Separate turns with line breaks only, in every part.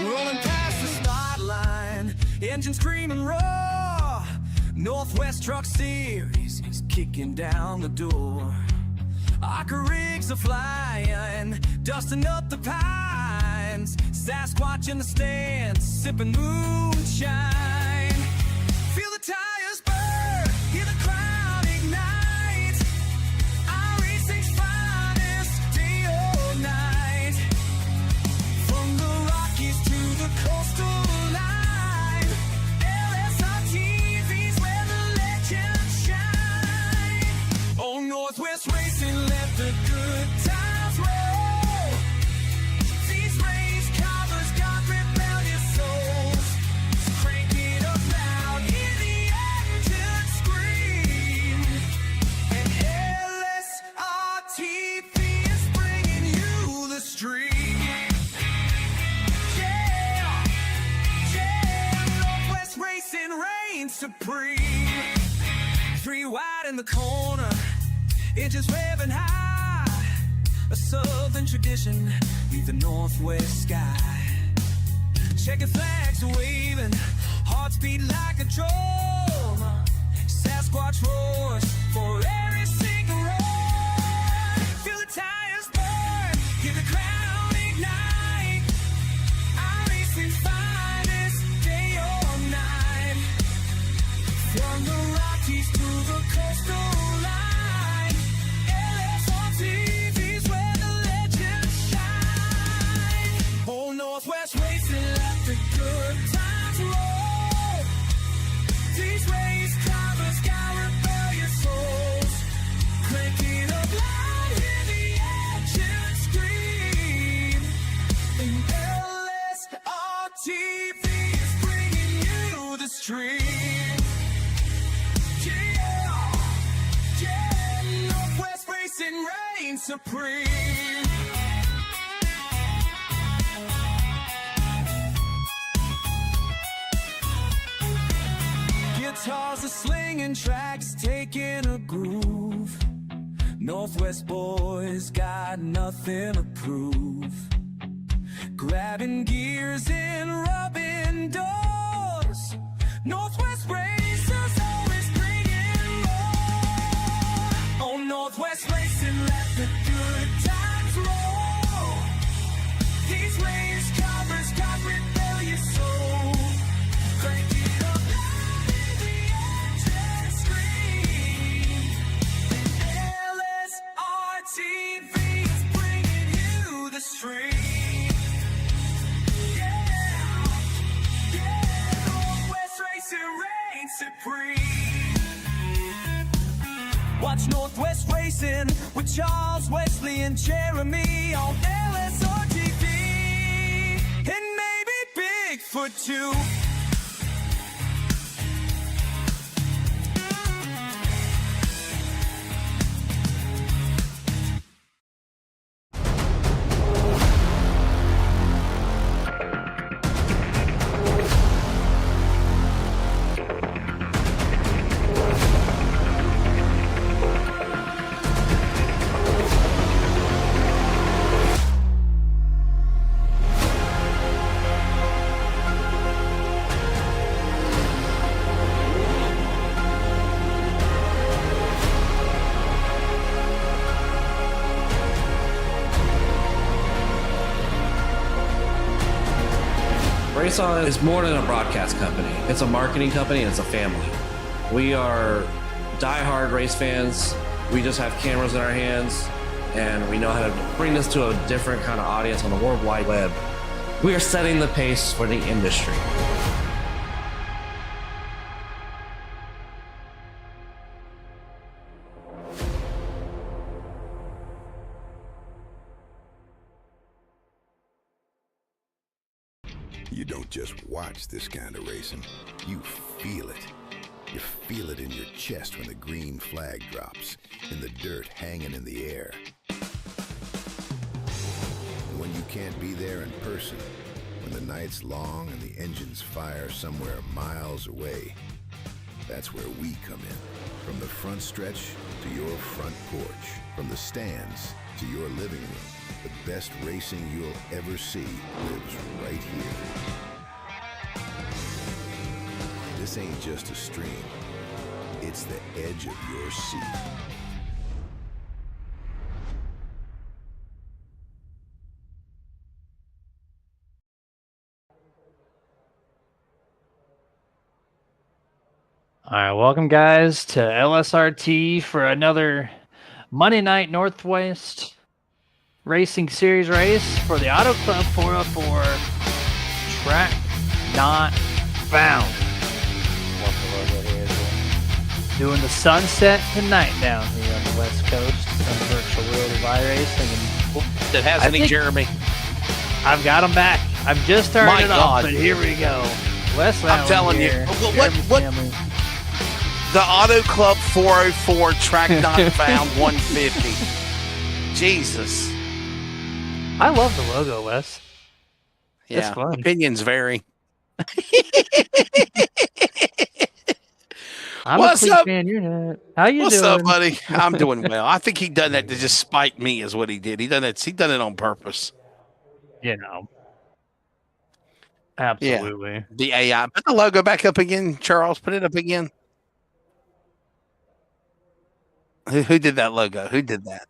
Rolling past the start line, engine screaming raw. Northwest Truck Series is kicking down the door. Arca rigs are flying, dusting up the pines. Sasquatch in the stands, sipping moonshine. Feel the tires burn, hear the crowd ignite. iRacing's finest, day or night. From the Rockies to the coastal line, LSRTV's where the legends shine. Oh, Northwest Racing, let the good times roll. These race covers got rebellious souls. Crank it up loud, hear the engine scream. And LSRTV is bringing you the stream. Northwest Racing reigns supreme. 3 wide in the corner, engines revving high. A southern tradition, leave the Northwest sky. Checkered flags waving, hearts beat like a drum. Sasquatch roars for every single roar. Feel the tires burn, hear the crowd ignite. iRacing's finest, day or night. From the Rockies to the coastal line, LSRTV's where the legends shine. Oh, Northwest Racing, let the good times roll. These race drivers got rebellious souls. Crank it up loud, hear the engine scream. And LSRTV is bringing you the stream. Northwest Racing reigns supreme. Guitars are slinging, tracks taking a groove. Northwest boys got nothing to prove. Grabbing gears and rubbing doors. Northwest racers always bringing more. Oh, Northwest Racing, let the good times roll. These race covers got rebellious souls. Crank it up loud, hear the engine scream. And LSRTV is bringing you the stream. Northwest Racing reigns supreme. Watch Northwest Racing with Charles, Wesley, and Jeremy on LSRTV. And maybe Bigfoot too.
Race On is more than a broadcast company. It's a marketing company and it's a family. We are diehard race fans. We just have cameras in our hands and we know how to bring this to a different kind of audience on the World Wide Web. We are setting the pace for the industry.
You don't just watch this kind of racing, you feel it. You feel it in your chest when the green flag drops, in the dirt hanging in the air. And when you can't be there in person, when the night's long and the engines fire somewhere miles away, that's where we come in. From the front stretch to your front porch, from the stands to your living room, the best racing you'll ever see lives right here. This ain't just a stream, it's the edge of your seat.
All right, welcome guys to LSRT for another Monday Night Northwest Racing Series race for the Auto Club 404 Track Not Found. What's the logo here? Doing the sunset tonight down here on the West Coast on the virtual world of iRacing.
That has any Jeremy.
I've got them back. I've just started it off, but here we go. Wes
I'm telling you, what the Auto Club 404 Track Not Found 150. Jesus.
I love the logo, Wes.
Yeah,
it's fun.
Opinions vary.
I'm
What's
a
up?
fan. You're not. How you
What's
doing?
up, buddy? I'm doing well. I think he done that to just spite me, is what he did. He done it on purpose.
You know. Absolutely.
Yeah. The AI. Put the logo back up again, Charles. Put it up again. Who did that logo? Who did that?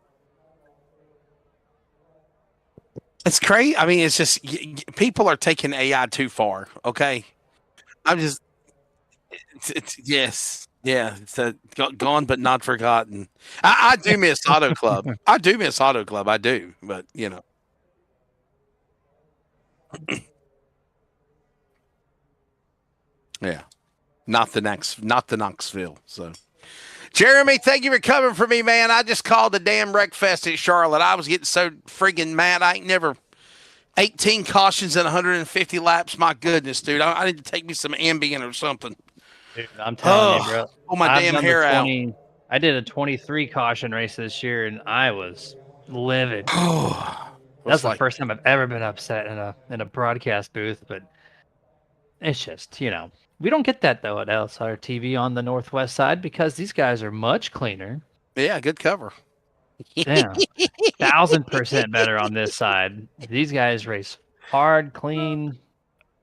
It's crazy. I mean, it's just people are taking AI too far. Okay, I'm just. It's yes, yeah. It's gone but not forgotten. I do miss Auto Club. I do miss Auto Club. I do, but you know. Yeah, not the Knoxville. So, Jeremy, thank you for coming for me, man. I just called the damn Wreckfest at Charlotte. I was getting so friggin' mad. I ain't never 18 cautions and 150 laps. My goodness, dude. I need to take me some Ambien or something.
Dude, I'm telling you, bro.
Pull my damn hair out.
I did a 23 caution race this year, and I was livid. That's the first time I've ever been upset in a broadcast booth, but it's just, we don't get that, though, at LSR TV on the Northwest side because these guys are much cleaner.
Yeah, good cover.
Yeah, 1,000% better on this side. These guys race hard, clean,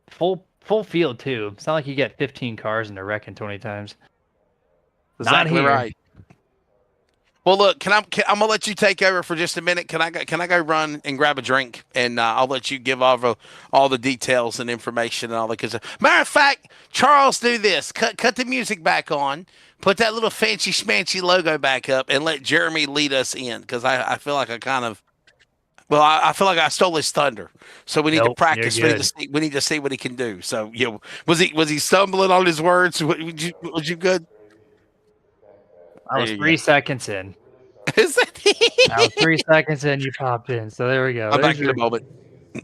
full field, too. It's not like you get 15 cars in a wreck in 20 times.
Exactly right. Well, look, I'm gonna let you take over for just a minute. Can I go run and grab a drink, and I'll let you give all the details and information and all that. Because matter of fact, Charles, do this: cut the music back on, put that little fancy schmancy logo back up, and let Jeremy lead us in. Because I feel like I feel like I stole his thunder. So we need to practice. We need to see what he can do. So was he stumbling on his words? Was you good?
I was 3 seconds in.
Is that?
I was 3 seconds in. You popped in. So there we go.
I'm back in a moment.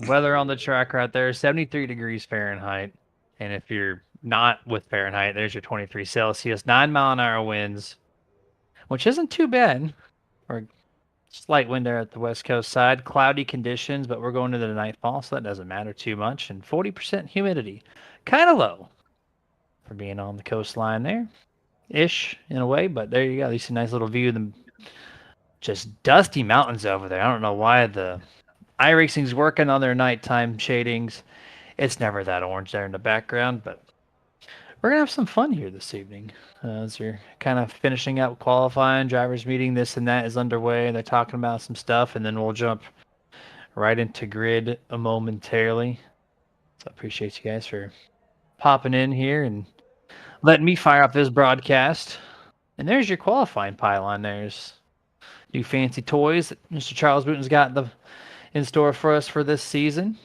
Weather on the track right there, 73 degrees Fahrenheit. And if you're not with Fahrenheit, there's your 23 Celsius, 9-mile-an-hour winds, which isn't too bad. Or slight wind there at the West Coast side. Cloudy conditions, but we're going to the nightfall, so that doesn't matter too much. And 40% humidity. Kind of low for being on the coastline there. Ish in a way, but there you go. At least a nice little view of the just dusty mountains over there. I don't know why the iRacing's working on their nighttime shadings. It's never that orange there in the background, but we're gonna have some fun here this evening as you're kind of finishing up qualifying. Drivers meeting, this and that is underway. They're talking about some stuff, and then we'll jump right into grid momentarily. So I appreciate you guys for popping in here and letting me fire up this broadcast. And there's your qualifying pylon. There's new fancy toys that Mr. Charles Booton's got in store for us for this season.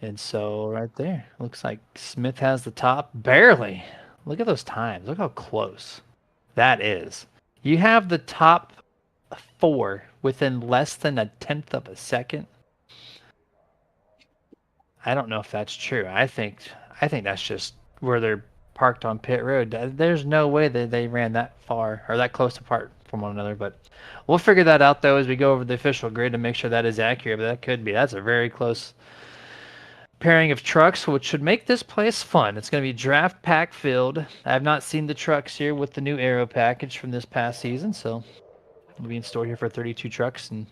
And so right there, looks like Smith has the top. Barely. Look at those times. Look how close that is. You have the top 4 within less than 1/10 of a second. I don't know if that's true. I think that's just where they're parked on pit road. There's no way that they ran that far or that close apart from one another, but we'll figure that out though as we go over the official grid to make sure that is accurate. But that could be. That's a very close pairing of trucks, which should make this place fun. It's going to be draft pack filled. I have not seen the trucks here with the new aero package from this past season, so we'll be in store here for 32 trucks and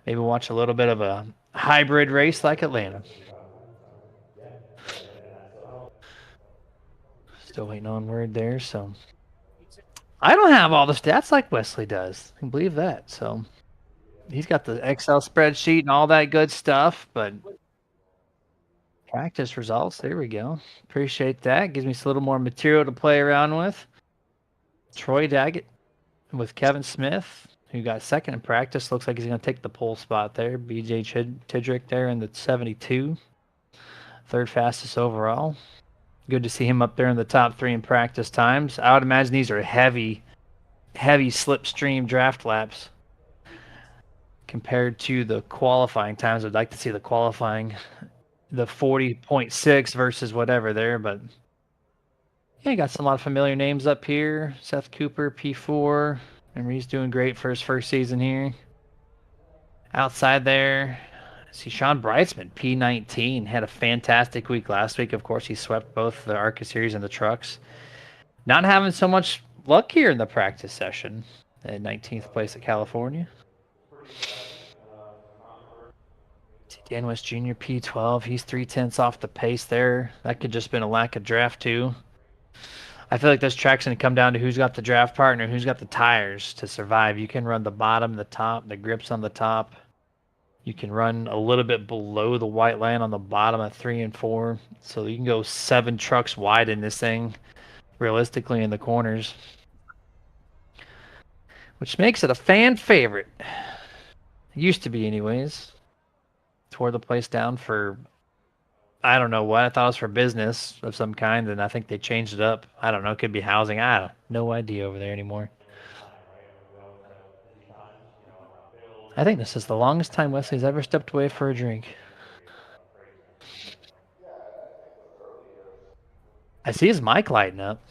maybe watch a little bit of a hybrid race like Atlanta. Still waiting on word there, so I don't have all the stats like Wesley does. I can believe that. So he's got the Excel spreadsheet and all that good stuff, but practice results, there we go. Appreciate that. Gives me a little more material to play around with. Troy Daggett with Kevin Smith, who got second in practice. Looks like he's going to take the pole spot there. BJ Tidrick there in the 72. Third fastest overall. Good to see him up there in the top 3 in practice times. I would imagine these are heavy slipstream draft laps compared to the qualifying times. I'd like to see the qualifying, the 40.6 versus whatever there, but yeah, you got a lot of familiar names up here. Seth Cooper, P4. Remember, he's doing great for his first season here. Outside there, see Sean Brightsman, P19, had a fantastic week last week. Of course, he swept both the ARCA Series and the trucks. Not having so much luck here in the practice session. At 19th place at California. Dan West Jr., P12. He's 3/10 off the pace there. That could just been a lack of draft, too. I feel like this track's going to come down to who's got the draft partner, who's got the tires to survive. You can run the bottom, the top, the grips on the top. You can run a little bit below the white line on the bottom at 3 and 4. So you can go 7 trucks wide in this thing, realistically, in the corners. Which makes it a fan favorite. It used to be anyways. Tore the place down for, I don't know what. I thought it was for business of some kind, and I think they changed it up. I don't know. It could be housing. I have no idea over there anymore. I think this is the longest time Wesley's ever stepped away for a drink. I see his mic lighting up.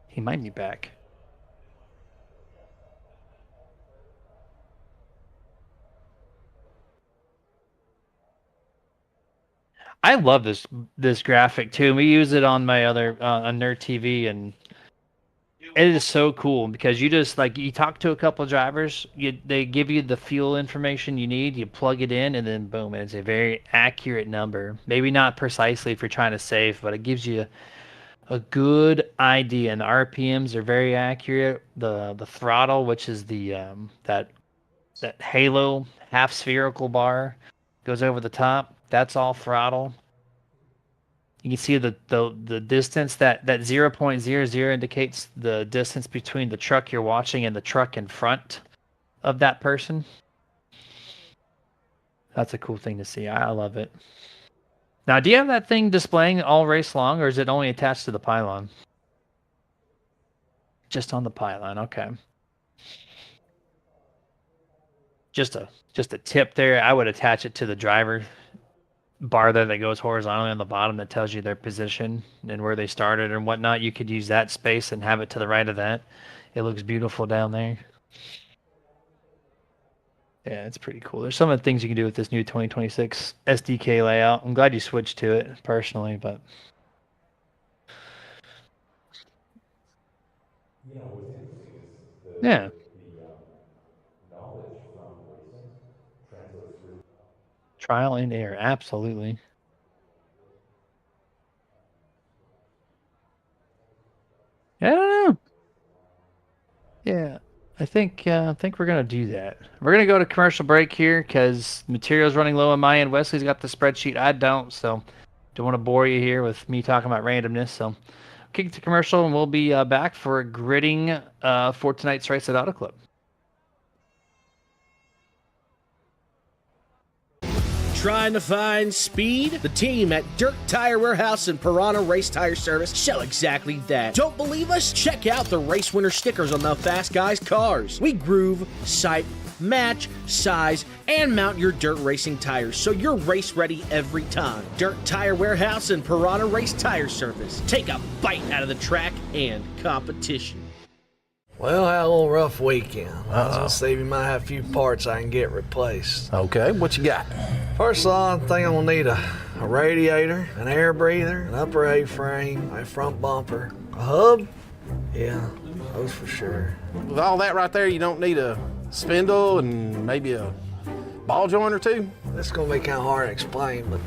He might be back. I love this graphic too. We use it on my other on Nerd TV, and it is so cool because you just you talk to a couple of drivers, they give you the fuel information you need, you plug it in, and then boom, it's a very accurate number. Maybe not precisely if you're trying to save, but it gives you a good idea. And the RPMs are very accurate. The throttle, which is the that halo half spherical bar goes over the top. That's all throttle. You can see the distance, that 0.00 indicates the distance between the truck you're watching and the truck in front of that person. That's a cool thing to see. I love it. Now, do you have that thing displaying all race long, or is it only attached to the pylon? Just on the pylon, okay. Just a tip there. I would attach it to the driver bar there that goes horizontally on the bottom that tells you their position and where they started and whatnot. You could use that space and have it to the right of that. It looks beautiful down there. Yeah, it's pretty cool. There's some of the things you can do with this new 2026 SDK layout. I'm glad you switched to it personally, but yeah. Trial and error, absolutely. I don't know. Yeah, I think we're gonna do that. We're gonna go to commercial break here because material's running low on my end. Wesley's got the spreadsheet, I don't, so don't want to bore you here with me talking about randomness. So kick it to commercial, and we'll be back for gridding for tonight's race at Auto Club.
Trying to find speed? The team at Dirt Tire Warehouse and Piranha Race Tire Service show exactly that. Don't believe us? Check out the race winner stickers on the Fast Guys cars. We groove, sight, match, size, and mount your dirt racing tires so you're race ready every time. Dirt Tire Warehouse and Piranha Race Tire Service. Take a bite out of the track and competition.
Well, I had a little rough weekend. I was gonna say you might have a few parts I can get replaced.
Okay, what you got?
First of all, I think I'm gonna need a a radiator, an air breather, an upper A-frame, a front bumper, a hub. Yeah, those for sure.
With all that right there, you don't need a spindle and maybe a ball joint or two?
This is gonna be kind of hard to explain, but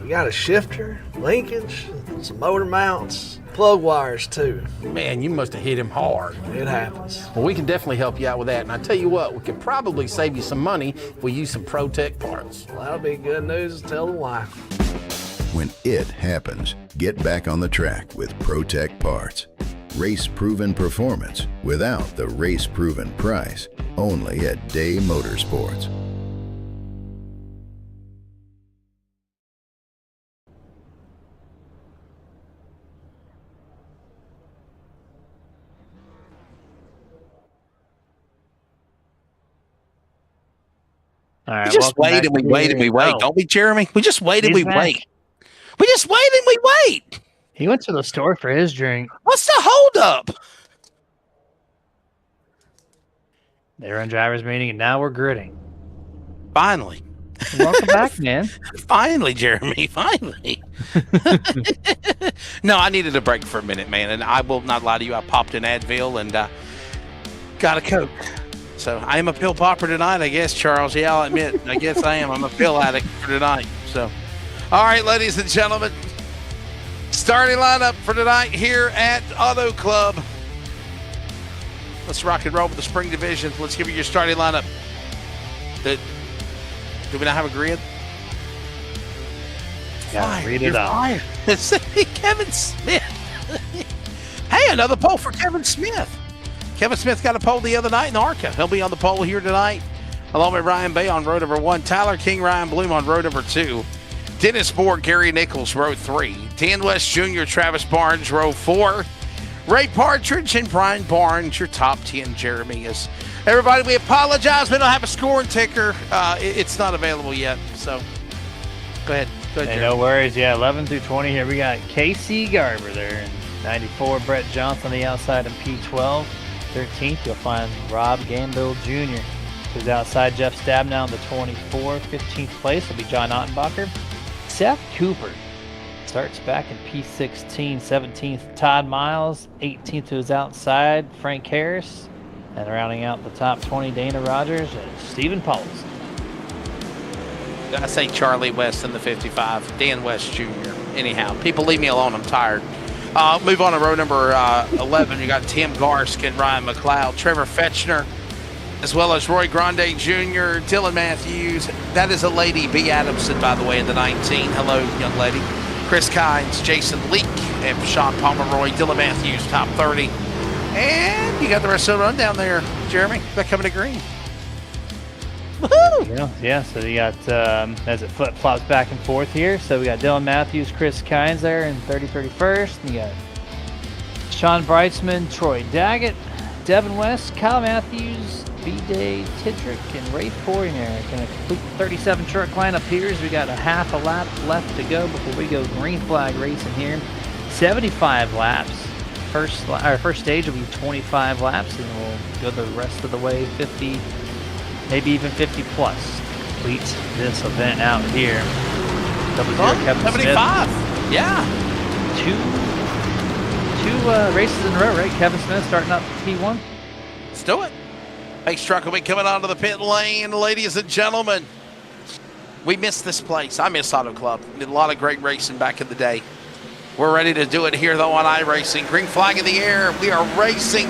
you got a shifter, linkage, some motor mounts, plug wires too.
Man, you must have hit him hard.
It happens.
Well, we can definitely help you out with that. And I tell you what, we could probably save you some money if we use some ProTech parts.
Well, that'll be good news to tell the wife.
When it happens, get back on the track with ProTech parts. Race-proven performance without the race-proven price. Only at Day Motorsports.
All right,
We just wait and we wait and we wait, don't we, Jeremy? We just wait and we wait. We just wait and we wait.
He went to the store for his drink.
What's the holdup?
They were in driver's meeting, and now we're gridding.
Finally.
Welcome back, man.
Finally, Jeremy. Finally. No, I needed a break for a minute, man. And I will not lie to you. I popped an Advil and got a Coke. So I am a pill popper tonight, I guess, Charles. Yeah, I'll admit. I guess I am. I'm a pill addict for tonight. So, all right, ladies and gentlemen. Starting lineup for tonight here at Auto Club. Let's rock and roll with the spring division. Let's give you your starting lineup. Do we not have a grid?
Yeah, read it out.
Kevin Smith. Hey, another poll for Kevin Smith. Kevin Smith got a pole the other night in ARCA. He'll be on the pole here tonight, along with Ryan Bay on row number 1, Tyler King, Ryan Bloom on row number 2, Dennis Moore, Gary Nichols, row 3, Dan West Jr., Travis Barnes, row 4, Ray Partridge and Brian Barnes, your top 10, Jeremy. Everybody, we apologize. We don't have a scoring ticker. It's not available yet. So go ahead.
Hey, no worries. Yeah, 11 through 20 here. We got Casey Garber there in 94. Brett Johnson on the outside in P12. 13th, you'll find Rob Gambill Jr. who's outside Jeff Stabnow in the 24. 15th place will be John Ottenbacher. Seth Cooper starts back in P16. 17th, Todd Miles. 18th, who's outside, Frank Harris. And rounding out the top 20, Dana Rogers and Stephen Paulson.
I say Charlie West in the 55, Dan West Jr. Anyhow, people leave me alone. I'm tired. Move on to row number 11. You got Tim Garsk, Ryan McLeod, Trevor Fetchner, as well as Roy Grande Jr., Dylan Matthews. That is a lady, B. Adamson, by the way, in the 19. Hello, young lady. Chris Kynes, Jason Leake, and Sean Pomeroy, Dylan Matthews, top 30. And you got the rest of the run down there, Jeremy. Back coming to green.
Woohoo! Yeah, so you got, as it flip-flops back and forth here, so we got Dylan Matthews, Chris Kynes there in 31st. And you got Sean Breitzman, Troy Daggett, Devin West, Kyle Matthews, B-Day Tidrick, and Ray Poirier. Going to complete the 37 truck lineup here as we got a half a lap left to go before we go green flag racing here. 75 laps. First stage will be 25 laps, and we'll go the rest of the way 50, maybe even 50 plus. Complete this event out here. Kevin
75.
Smith.
Yeah.
Two races in a row, right? Kevin Smith starting up P1.
Let's do it. Pace truck will be coming onto the pit lane, ladies and gentlemen. We miss this place. I miss Auto Club. Did a lot of great racing back in the day. We're ready to do it here, though, on iRacing. Green flag in the air. We are racing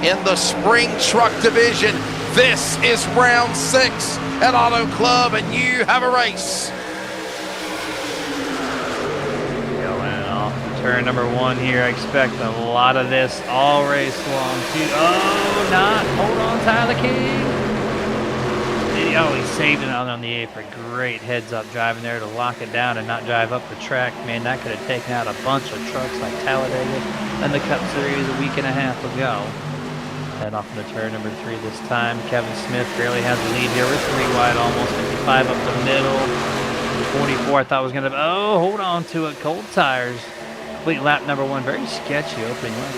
in the spring truck division. This is round 6 at Auto Club, and you have a race.
Going off turn number 1 here. I expect a lot of this all race long, too. Oh, not. Hold on, Tyler King. Oh, he saved it on the apron. Great heads-up driving there to lock it down and not drive up the track. Man, that could have taken out a bunch of trucks like Talladega and the Cup Series a week and a half ago. Head off into turn number 3 this time. Kevin Smith barely has the lead here. We're 3 wide almost. 55 up the middle. 44 I thought was going to... Oh, hold on to it. Cold tires. Complete lap number 1. Very sketchy opening lap.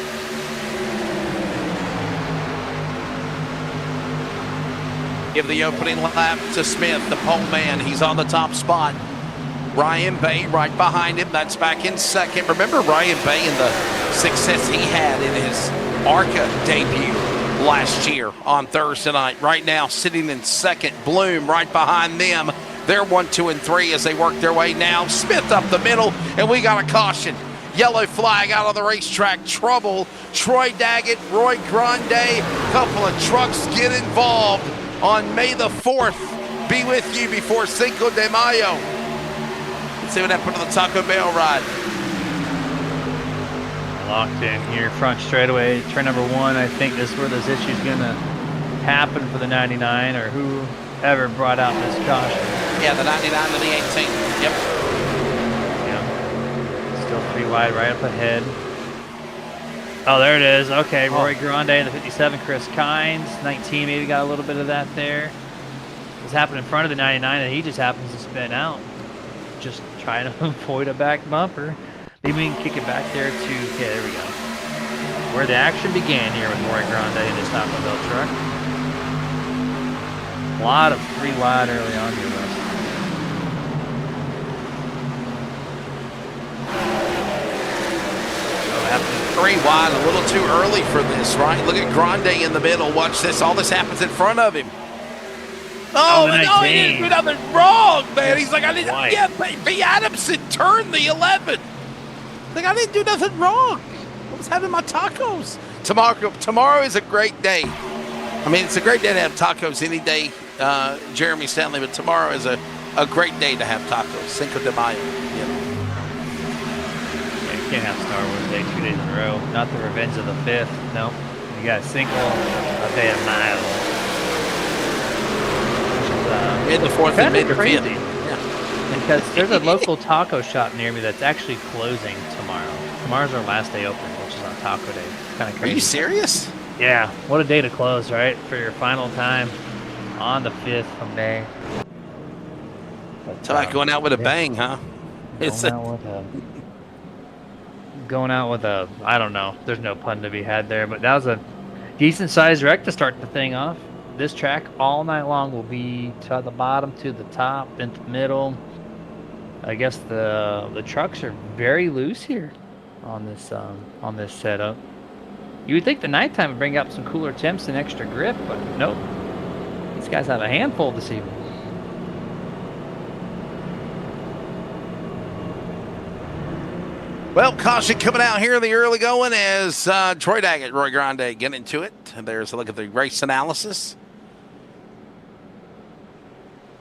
Give the opening lap to Smith, the pole man. He's on the top spot. Ryan Bay right behind him. That's back in second. Remember Ryan Bay and the success he had in his ARCA debut last year on Thursday night. Right now, sitting in second, Bloom right behind them. They're 1, 2, and 3 as they work their way now. Smith up the middle, and we got a caution. Yellow flag out on the racetrack. Trouble. Troy Daggett, Roy Grande, couple of trucks get involved on May the 4th. Be with you before Cinco de Mayo. Let's see what happened to the Taco Bell ride.
Locked in here, front straightaway, turn number 1. I think this is where this issue is going to happen for the 99 or whoever brought out this caution.
Yeah, the 99 to the 18. Yep.
Yeah. Still 3 wide, right up ahead. Oh, there it is. Okay, Roy Grande, the 57, Chris Kynes, 19, maybe got a little bit of that there. This happened in front of the 99, and he just happens to spin out. Just trying to avoid a back bumper. Maybe we can kick it back there to, okay, there we go. Where the action began here with Roy Grande and his Taco Bell truck. A lot of 3 wide early on here, Russ.
Oh, happened 3 wide, a little too early for this, right? Look at Grande in the middle. Watch this. All this happens in front of him. Oh, no, he didn't do nothing wrong, man. He's like, I didn't. Yeah, B. Adamson turned the 11. Like, I didn't do nothing wrong. I was having my tacos. Tomorrow is a great day. I mean, it's a great day to have tacos any day, Jeremy Stanley, but tomorrow is a great day to have tacos. Cinco de Mayo. You know.
Yeah, you can't have Star Wars Day 2 days in a row. Not the Revenge of the 5th. No. You got Cinco de Mayo.
Mid the 4th and mid the 5th.
Yeah. Because there's a local taco shop near me that's actually closing tomorrow. Tomorrow's our last day open, which is on Taco Day. Kind of crazy.
Are you serious?
Yeah. What a day to close, right? For your final time on the 5th of May.
Talk about going out with a bang, huh?
Going out with a, I don't know. There's no pun to be had there, but that was a decent sized wreck to start the thing off. This track all night long will be to the bottom, to the top, then to the middle. I guess the trucks are very loose here on this setup. You would think the nighttime would bring up some cooler temps and extra grip, but nope. These guys have a handful this evening.
Well, caution coming out here in the early going as Troy Daggett, Roy Grande get into it. And there's a look at the race analysis.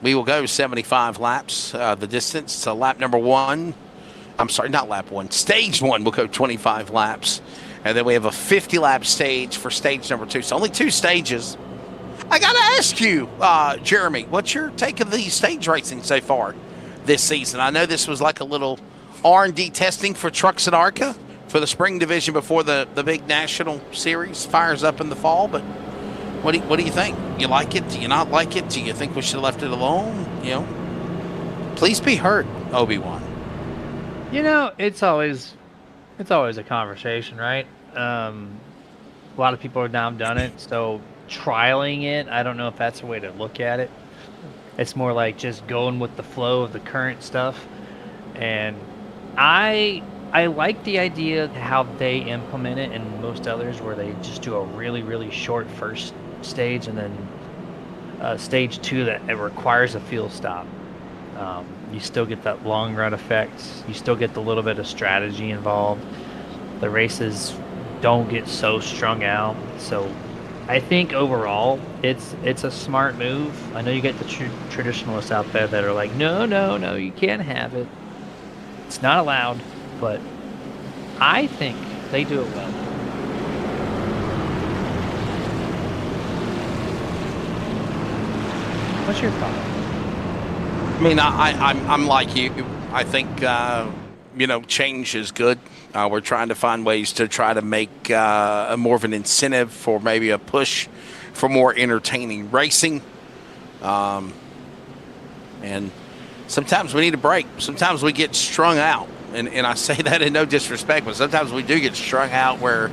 We will go 75 laps. The distance, so lap number 1. I'm sorry, not lap 1. Stage 1 will go 25 laps. And then we have a 50-lap stage for stage number 2. So only 2 stages. I got to ask you, Jeremy, what's your take of the stage racing so far this season? I know this was like a little R&D testing for trucks at ARCA for the spring division before the big national series fires up in the fall, but what do you think? You like it? Do you not like it? Do you think we should have left it alone? You know, please be heard, Obi-Wan.
You know, it's always a conversation, right? A lot of people have now done it, so trialing it, I don't know if that's a way to look at it. It's more like just going with the flow of the current stuff. And I like the idea of how they implement it and most others where they just do a really, really short first stage and then stage 2 that it requires a fuel stop. You still get that long run effect. You still get the little bit of strategy involved. The races don't get so strung out. So I think overall it's a smart move. I know you get the traditionalists out there that are like, no, you can't have it. It's not allowed, but I think they do it well. What's your thought?
I mean, I'm like you. I think change is good. We're trying to find ways to try to make more of an incentive for maybe a push for more entertaining racing. And sometimes we need a break. Sometimes we get strung out. And I say that in no disrespect, but sometimes we do get strung out where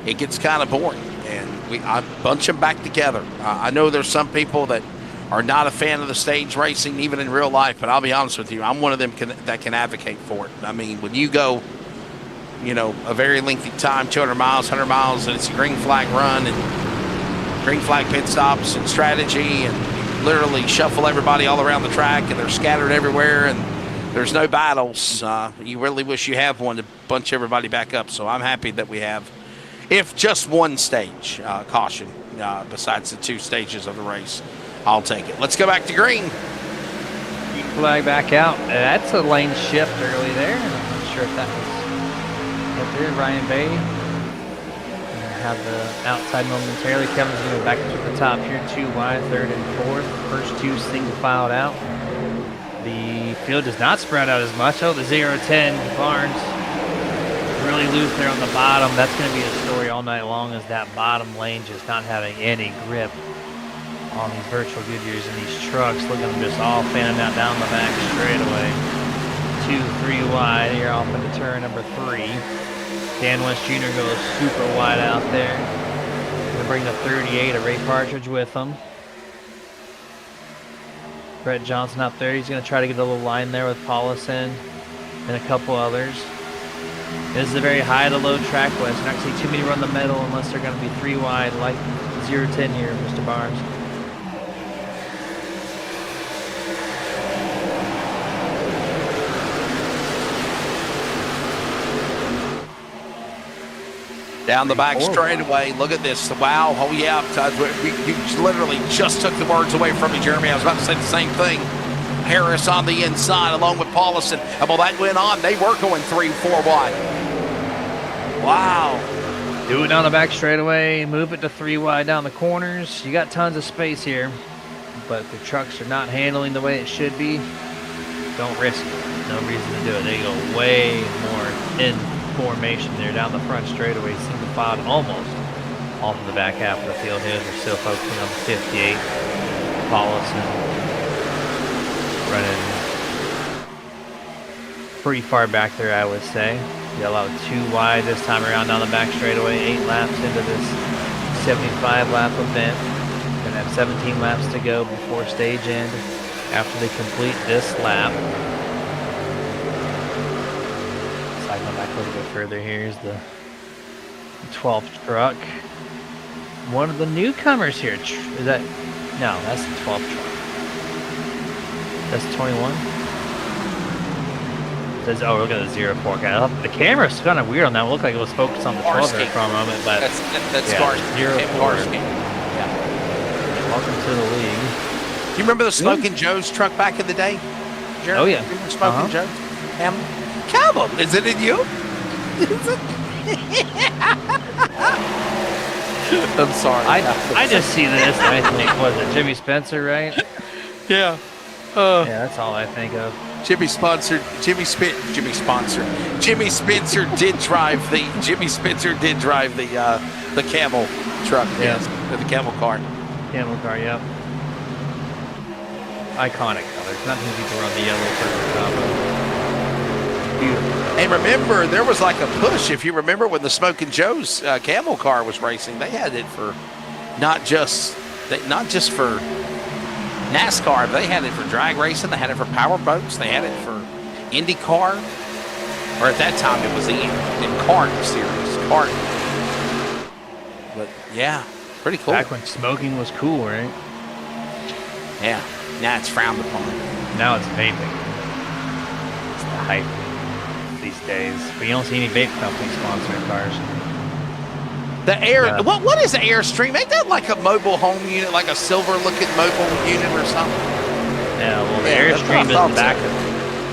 it gets kind of boring. And I bunch them back together. I know there's some people that are not a fan of the stage racing, even in real life. But I'll be honest with you, I'm one of them that can advocate for it. I mean, when you go, a very lengthy time, 200 miles, 100 miles, and it's a green flag run and green flag pit stops and strategy, and you literally shuffle everybody all around the track, and they're scattered everywhere, and there's no battles. You really wish you have one to bunch everybody back up. So I'm happy that we have, if just one stage caution besides the 2 stages of the race, I'll take it. Let's go back to green.
Green flag back out. That's a lane shift early there. I'm not sure if that was up there. Ryan Bay have the outside momentarily. Kevin's going to go back to the top here. 2 wide, 3rd and 4th. First 2 single filed out. The field does not spread out as much. Oh, the 0-10 Barnes really loose there on the bottom. That's going to be a story all night long, is that bottom lane just not having any grip on these virtual Goodyears and these trucks. Look at them just all fanning out down the back straightaway. 2-3 wide here off into turn number 3. Dan West Jr. goes super wide out there. Going to bring the 38 of Ray Partridge with him. Brett Johnson up there. He's going to try to get a little line there with Paulison and a couple others. This is a very high to low track west. You're not going to see too many run the middle unless they're going to be 3 wide, like 0-10 here, Mr. Barnes.
Down the back straightaway. Look at this. Wow. Oh, yeah. You literally just took the words away from me, Jeremy. I was about to say the same thing. Harris on the inside along with Paulison. And while that went on, they were going 3-4 wide. Wow.
Do it down the back straightaway. Move it to 3 wide down the corners. You got tons of space here, but the trucks are not handling the way it should be. Don't risk it. No reason to do it. They go way more in formation there down the front straightaway, single file almost off of the back half of the field here. They're still focusing on the 58. Paulison running pretty far back there, I would say. You allow 2 wide this time around down the back straightaway. 8 laps into this 75 lap event. Gonna have 17 laps to go before stage end after they complete this lap. Cycling back a little bit further, here's the 12th truck. One of the newcomers here. Is that? No, that's the 12th truck. That's 21. Says, oh, look at the 04 guy. The camera's kind of weird on that. It looked like it was focused on the 12 there for a moment, but
that's
yeah, 04. Yeah. Welcome to the league.
Do you remember the Smokin' Joe's truck back in the day, Jeremy?
Oh yeah.
Remember Smokin' Joe's? Come on, is it in you? I'm sorry.
I just see this and I think, was it Jimmy Spencer, right?
Yeah.
Yeah, that's all I think of.
Jimmy Spencer did drive the camel truck. Yes, the camel car.
Camel car, yep. Iconic colors. Not many people run the yellow purple combo. Beautiful.
And remember, there was like a push. If you remember when the Smokin' Joe's camel car was racing, they had it for not just for NASCAR, but they had it for drag racing. They had it for power boats. They had it for IndyCar, or at that time it was the kart series. Kart. But yeah, pretty cool.
Back when smoking was cool, right?
Yeah. Now it's frowned upon.
Now it's vaping. It's the hype these days. But you don't see any vape companies sponsoring cars.
The Air, what is the Airstream? Ain't that like a mobile home unit, like a silver-looking mobile unit or something?
Yeah, well, the Airstream is the back of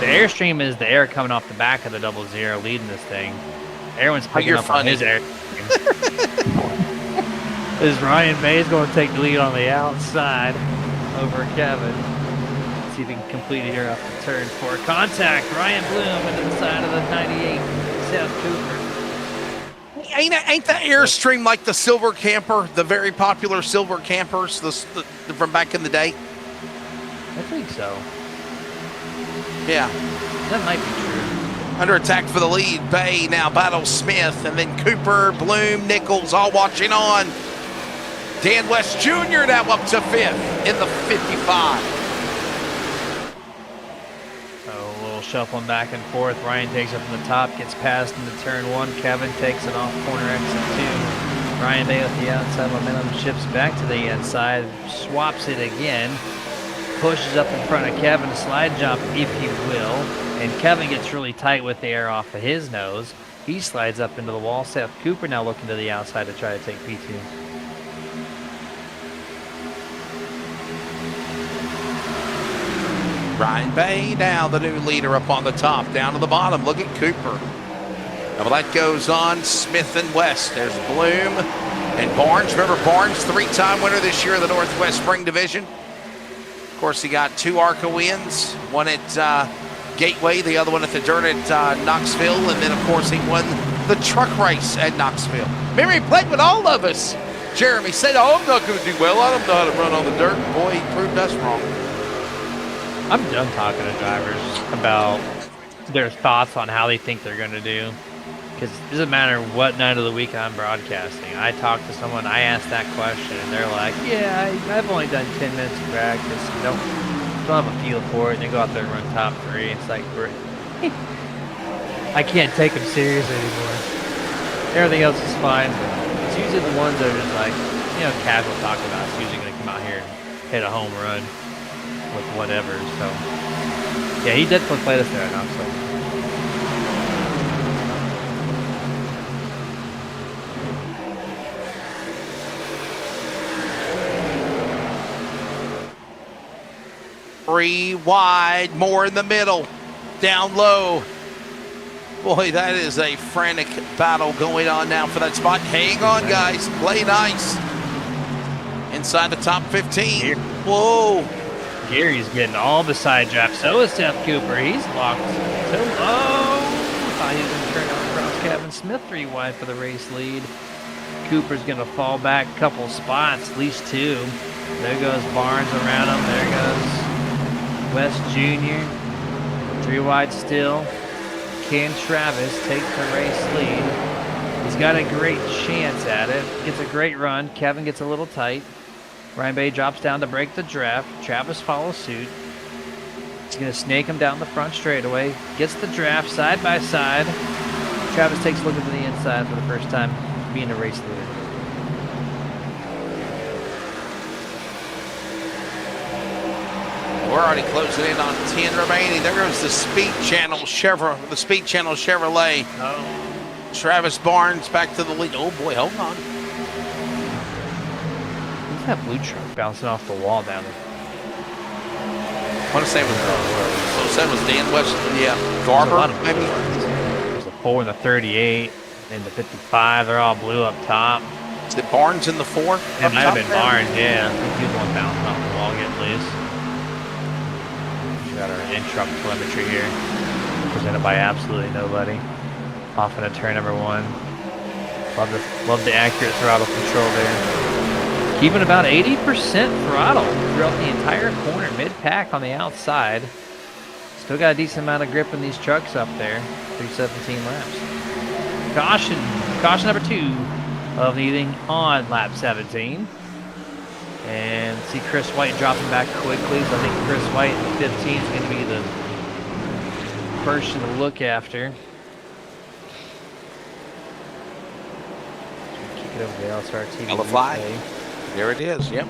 the Airstream is the air coming off the back of the 00 leading this thing. Everyone's picking up on his Airstream. Is Ryan Mays going to take the lead on the outside over Kevin? Let's see if he can complete it here off the turn 4. Contact, Ryan Bloom into the side of the 98 Seth Cooper.
Ain't the Airstream like the silver camper, the very popular silver campers from back in the day?
I think so.
Yeah.
That might be true.
Under attack for the lead. Bay now battles Smith, and then Cooper, Bloom, Nichols all watching on. Dan West Jr. now up to 5th in the 55.
A little shuffling back and forth. Ryan takes it from the top, gets past into turn 1. Kevin takes it off corner exit 2. Ryan Bay with the outside momentum shifts back to the inside, swaps it again, pushes up in front of Kevin, slide jump, if you will, and Kevin gets really tight with the air off of his nose. He slides up into the wall. Seth Cooper now looking to the outside to try to take P2.
Ryan Bay now the new leader up on the top. Down to the bottom, look at Cooper. Now that goes on, Smith and West. There's Bloom and Barnes. Remember Barnes, 3-time winner this year of the Northwest Spring Division. Of course, he got 2 ARCA wins, one at Gateway, the other one at the dirt at Knoxville, and then of course he won the truck race at Knoxville. Remember, he played with all of us. Jeremy said, "Oh, I'm not going to do well. I don't know how to run on the dirt." Boy, he proved us wrong.
I'm done talking to drivers about their thoughts on how they think they're going to do, because it doesn't matter what night of the week I'm broadcasting. I talk to someone, I ask that question, and they're like, "Yeah, I've only done 10 minutes of practice. Don't have a feel for it." And they go out there and run top 3. It's like, I can't take them serious anymore. Everything else is fine. It's usually the ones that are just like, casual talk about. It's usually going to come out here and hit a home run with whatever. So, yeah, he definitely played us there enough. So.
Three wide, more in the middle, down low. Boy, that is a frantic battle going on now for that spot. Hang on, guys. Play nice. Inside the top 15. Whoa.
Gary's getting all the side drafts. So is Seth Cooper. He's locked. Thought he was going to turn out across Kevin Smith 3 wide for the race lead. Cooper's going to fall back a couple spots, at least 2. There goes Barnes around him. There goes West Jr. 3 wide still. Can Travis take the race lead? He's got a great chance at it. Gets a great run. Kevin gets a little tight. Ryan Bay drops down to break the draft. Travis follows suit. He's going to snake him down the front straightaway. Gets the draft side by side. Travis takes a look into the inside for the first time being a race leader.
We're already closing in on 10 remaining. There goes the Speed Channel Chevrolet.
Oh.
Travis Barnes back to the lead. Oh boy, hold on.
Who's that blue truck bouncing off the wall down there?
I want to say it was Dan West. Yeah, Garber maybe.
There's the 4 and the 38 and the 55. They're all blue up top.
Is it Barnes in the 4?
It might have been Barnes, yeah. I think he's the one bouncing off the wall, getting loose. Got our in-truck telemetry here, presented by absolutely nobody. Off into turn number 1. Love the accurate throttle control there. Keeping about 80% throttle throughout the entire corner, mid-pack on the outside. Still got a decent amount of grip in these trucks up there through 17 laps. Caution number 2 of the evening on lap 17. And see Chris White dropping back quickly. So I think Chris White in 15 is going to be the person to look after. Kick it over to LSRTV.
On the fly. There it is. Yep.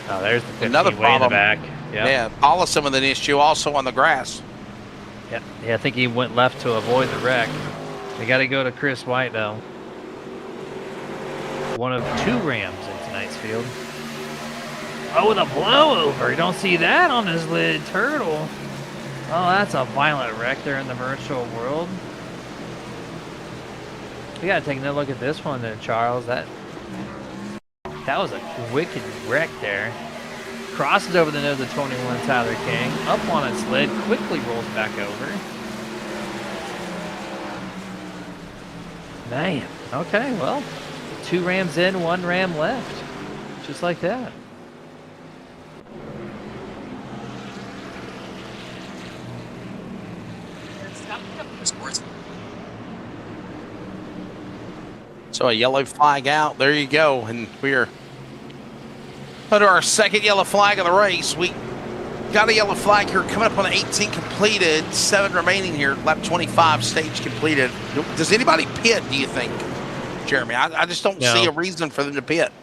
Oh, there's the 15
another
way
problem.
In the back. Yep.
Yeah, Paulison with an issue also on the grass.
Yeah, I think he went left to avoid the wreck. They got to go to Chris White though. One of 2 Rams in tonight's field. Oh, with a blowover. You don't see that on his lid. Turtle. Oh, that's a violent wreck there in the virtual world. We got to take another look at this one there, Charles. That was a wicked wreck there. Crosses over the nose of 21 Tyler King. Up on its lid. Quickly rolls back over. Man. Okay, well. 2 Rams in, 1 Ram left. Just like that.
So a yellow flag out. There you go. And we're under our second yellow flag of the race. We got a yellow flag here coming up on the 18 completed, 7 remaining here, lap 25 stage completed. Does anybody pit, do you think, Jeremy? I just don't see a reason for them to pit.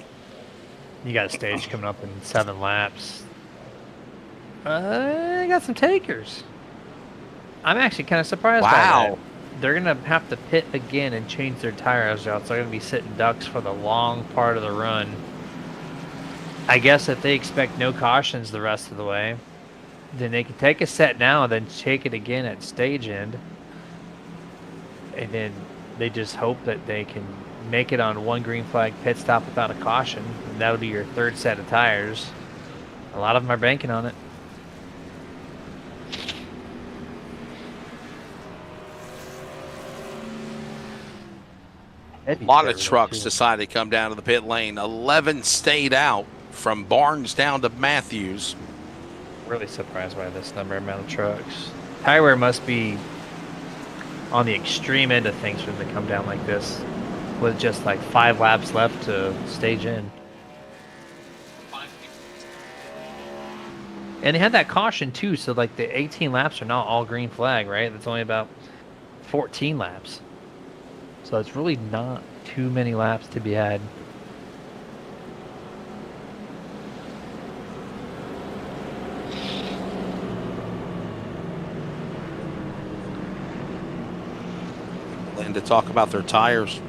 You got a stage coming up in 7 laps. I got some takers. I'm actually kind of surprised by that. They're going to have to pit again and change their tires out, so they're going to be sitting ducks for the long part of the run. I guess if they expect no cautions the rest of the way, then they can take a set now and then take it again at stage end. And then they just hope that they can make it on one green flag pit stop without a caution. And that'll be your 3rd set of tires. A lot of them are banking on it.
A lot of trucks decided to come down to the pit lane. 11 stayed out from Barnes down to Matthews.
Really surprised by this number amount of trucks. Tire wear must be on the extreme end of things for them to come down like this with just like 5 laps left to stage in. And they had that caution too, so like the 18 laps are not all green flag, right? That's only about 14 laps. So it's really not too many laps to be had.
And to talk about their tires.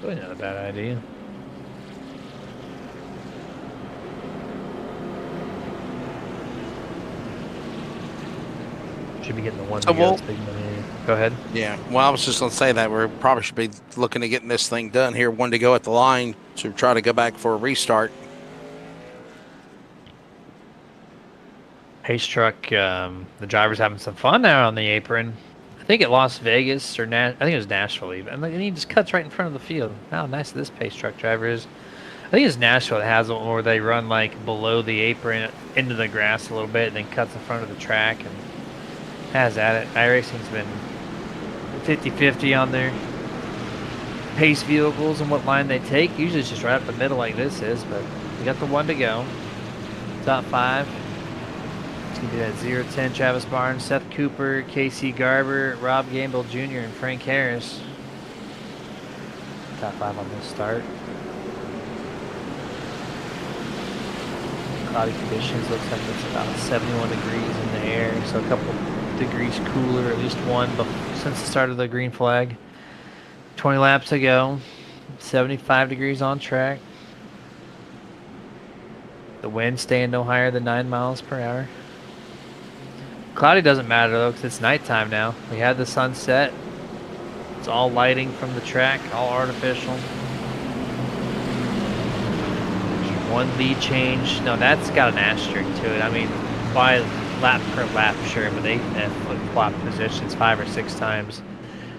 Really not a bad idea. Should be getting the one. Go ahead.
Yeah, well, I was just going to say that we probably should be looking at getting this thing done here. 1 to go at the line to try to go back for a restart.
Pace truck, the driver's having some fun now on the apron. I think at Las Vegas, or I think it was Nashville even. And he just cuts right in front of the field. How nice this pace truck driver is. I think it's Nashville that has one where they run like below the apron into the grass a little bit and then cuts in front of the track and has at it. iRacing's been 50-50 on their pace vehicles and what line they take. Usually it's just right up the middle like this is, but we got the 1 to go. Top 5. It's going to be that 0-10 Travis Barnes, Seth Cooper, Casey Garber, Rob Gamble Jr., and Frank Harris. Top 5 on this start. Cloudy conditions, looks like it's about 71 degrees in the air, so a couple degrees cooler, at least one since the start of the green flag. 20 laps to go, 75 degrees on track. The wind staying no higher than 9 miles per hour. Cloudy doesn't matter though, because it's nighttime now. We had the sunset. It's all lighting from the track, all artificial. One lead change. No, that's got an asterisk to it. I mean, by lap per lap, sure, but they flip-flop positions 5 or 6 times.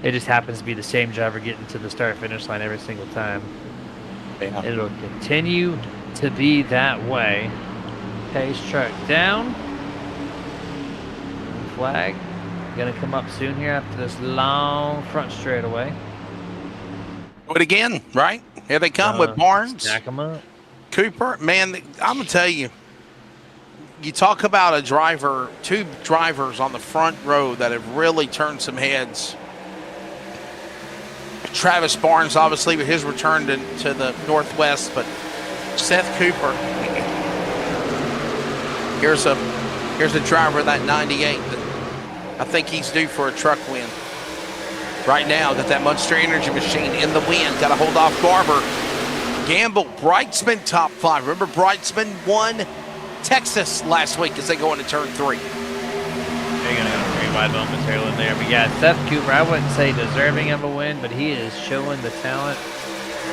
It just happens to be the same driver getting to the start-finish line every single time. Yeah. It'll continue to be that way. Pace truck down. Flag. Gonna come up soon here after this long front straightaway.
Do it again, right? Here they come with Barnes.
Stack them up.
Cooper, man, I'm going to tell you, you talk about a driver, 2 drivers on the front row that have really turned some heads. Travis Barnes, obviously, with his return to the Northwest, but Seth Cooper. Here's a driver of that 98 that I think he's due for a truck win. Right now, got that Monster Energy machine in the wind. Got to hold off Garber. Gamble, Brightsman top 5. Remember Brightsman won Texas last week as they go into turn 3.
They're going to go green wide momentarily there. But yeah, Seth Cooper, I wouldn't say deserving of a win, but he is showing the talent.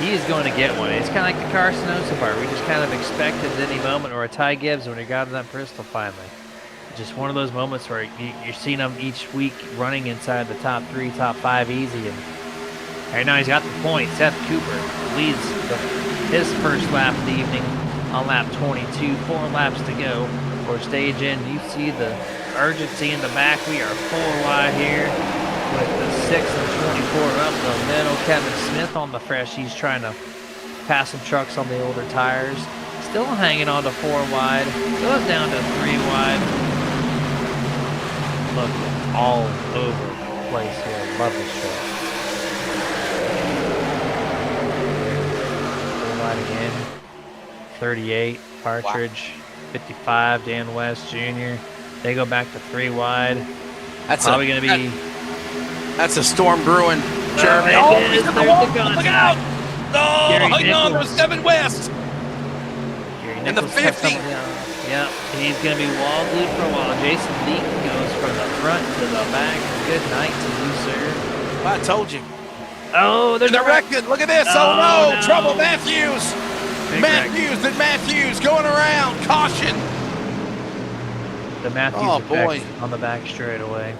He is going to get one. It's kind of like the Carson part. We just kind of expected at any moment, or a Ty Gibbs when he got in that Bristol finally. Just one of those moments where you're seeing them each week running inside the top 3, top 5 easy. And right now he's got the point. Seth Cooper leads his first lap of the evening on lap 22. 4 laps to go for stage in. You see the urgency in the back. We are 4 wide here. with the 6 and 24 up the middle. Kevin Smith on the fresh. He's trying to pass some trucks on the older tires. Still hanging on to 4 wide. Goes down to 3 wide. Look, all over the place here. Love this truck. 4 wide again. 38, Partridge. Wow. 55, Dan West Jr. They go back to 3 wide.
That's
probably going to be...
That's a storm brewing, Jeremy. He's in the wall. Look out! Oh, hang on, there's Devin West. In the 50.
Yep, he's going to be wall glued for a while. Jason Leak goes from the front to the back. Good night to you, sir.
I told you.
Oh, there's
a wreck. Look at this. Oh, no. Trouble, Matthews.
Big
Matthews going around. Caution.
The Matthews effect on the back straightaway.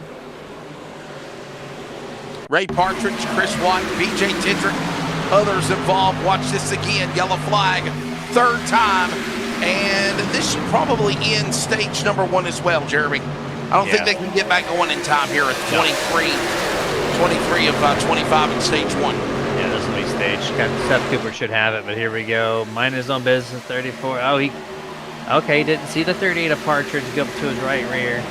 Ray Partridge, Chris White, BJ Tendrick, others involved. Watch this again. Yellow flag. 3rd time. And this should probably end stage number 1 as well, Jeremy. I don't think they can get back going in time here at 23 of 25 in stage 1.
Yeah, this will be stage. Seth Cooper should have it, but here we go. Mind his own business, 34. Oh, he didn't see the 38 of Partridge go up to his right rear.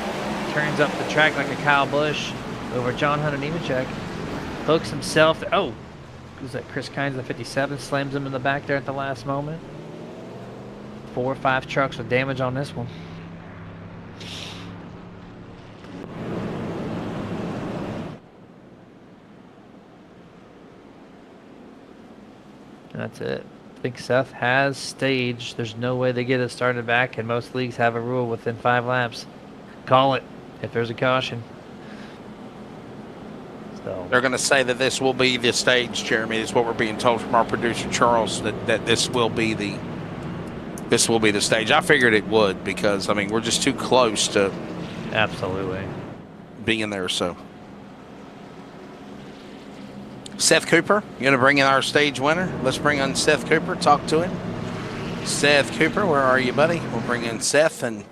Turns up the track like a Kyle Busch over John Hunter Nemechek. Hooks himself. Oh, who's that? Chris Kynes, the 57, slams him in the back there at the last moment. 4 or 5 trucks with damage on this one. And that's it. I think Seth has staged. There's no way they get it started back, and most leagues have a rule within 5 laps. Call it if there's a caution. So
they're going to say that this will be the stage, Jeremy. Is what we're being told from our producer Charles, that this will be the stage. I figured it would, because I mean we're just too close to
absolutely
being there. So Seth Cooper, you're going to bring in our stage winner. Let's bring in Seth Cooper, talk to him. Seth Cooper, where are you, buddy? We'll bring in Seth and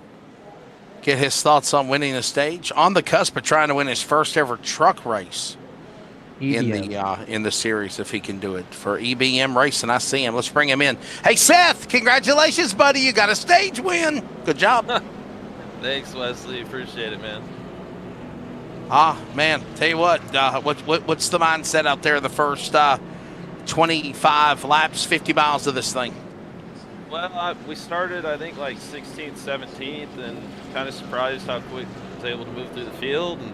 get his thoughts on winning a stage. On the cusp of trying to win his first ever truck race in the series, if he can do it for EBM Racing. I see him. Let's bring him in. Hey, Seth, congratulations, buddy. You got a stage win. Good job.
Thanks, Wesley. Appreciate it, man.
Man, tell you what, what's the mindset out there the first 25 laps, 50 miles of this thing?
Well, we started, I think, like 16th, 17th, and kind of surprised how quick I was able to move through the field, and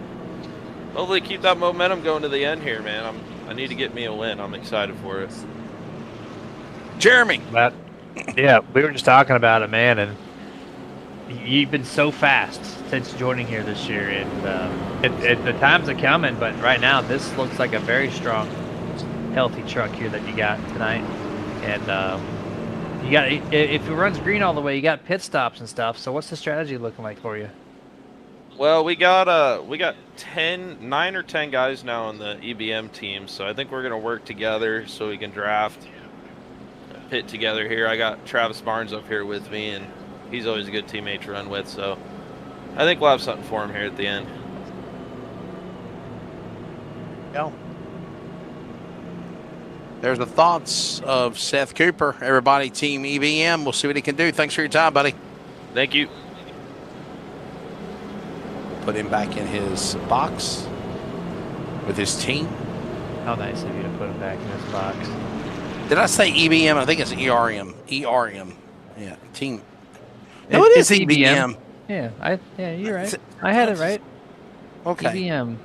hopefully keep that momentum going to the end here, man. I need to get me a win. I'm excited for it.
Jeremy.
Yeah, we were just talking about it, man, and you've been so fast since joining here this year, and the times are coming, but right now this looks like a very strong, healthy truck here that you got tonight. And you got, if it runs green all the way, you got pit stops and stuff. So what's the strategy looking like for you?
Well, we got 9 or 10 guys now on the EBM team, so I think we're gonna work together so we can draft, pit together here. I got Travis Barnes up here with me, and he's always a good teammate to run with, so I think we'll have something for him here at the end.
Yeah. There's the thoughts of Seth Cooper. Everybody, Team EBM. We'll see what he can do. Thanks for your time, buddy.
Thank you.
Put him back in his box with his team.
How nice of you to put him back in his box.
Did I say EBM? I think it's ERM. ERM. Yeah, team. No, it is EBM.
Yeah, you're right. I had it right.
Okay.
EBM.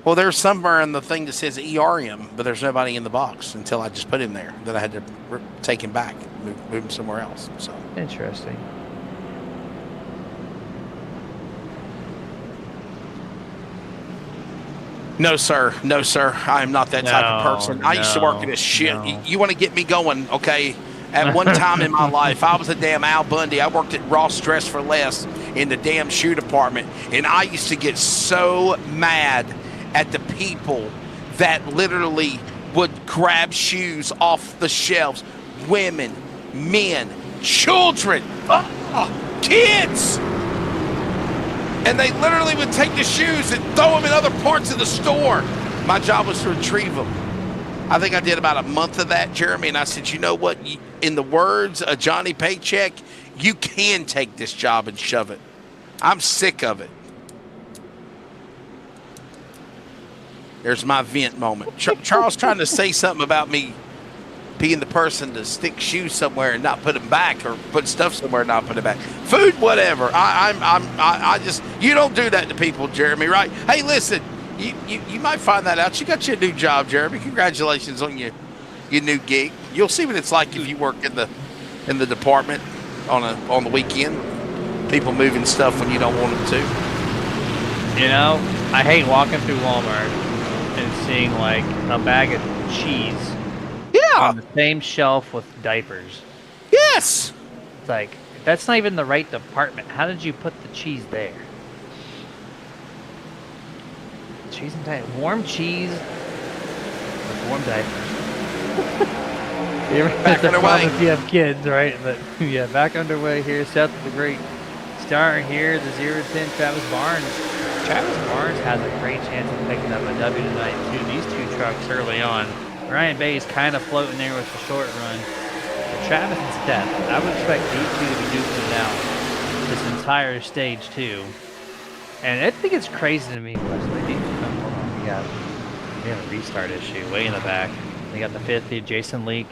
Well, there's somewhere in the thing that says ERM, but there's nobody in the box until I just put him there. Then I had to take him back, move him somewhere else. So
interesting.
No, sir. No, sir. I am not that type of person. I used to work in this shit. You want to get me going, okay? At one time in my life, I was a damn Al Bundy. I worked at Ross Dress for Less in the damn shoe department, and I used to get so mad at the people that literally would grab shoes off the shelves. Women, men, children, kids. And they literally would take the shoes and throw them in other parts of the store. My job was to retrieve them. I think I did about a month of that, Jeremy, and I said, you know what? In the words of Johnny Paycheck, you can take this job and shove it. I'm sick of it. There's my vent moment. Charles trying to say something about me being the person to stick shoes somewhere and not put them back, or put stuff somewhere and not put it back. Food, whatever. I just, you don't do that to people, Jeremy, right? Hey, listen, you might find that out. You got your new job, Jeremy. Congratulations on your new gig. You'll see what it's like if you work in the department on the weekend. People moving stuff when you don't want them to.
You know, I hate walking through Walmart and seeing like a bag of cheese.
Yeah.
On the same shelf with diapers.
Yes.
It's like, that's not even the right department. How did you put the cheese there? Cheese and diapers. Warm cheese with warm diapers.
Back underway.
If you have kids, right? But yeah, back underway here. Seth the Great starting here. The 0-10 Travis Barnes. Travis Barnes has a great chance of picking up a W tonight too. These two trucks early on. Ryan Bay's kind of floating there with the short run. But Travis and Steph, I would expect these two to be duking it out this entire stage too. And I think it's crazy to me. Hold on, we have a restart issue way in the back. We got the 50, Jason Leak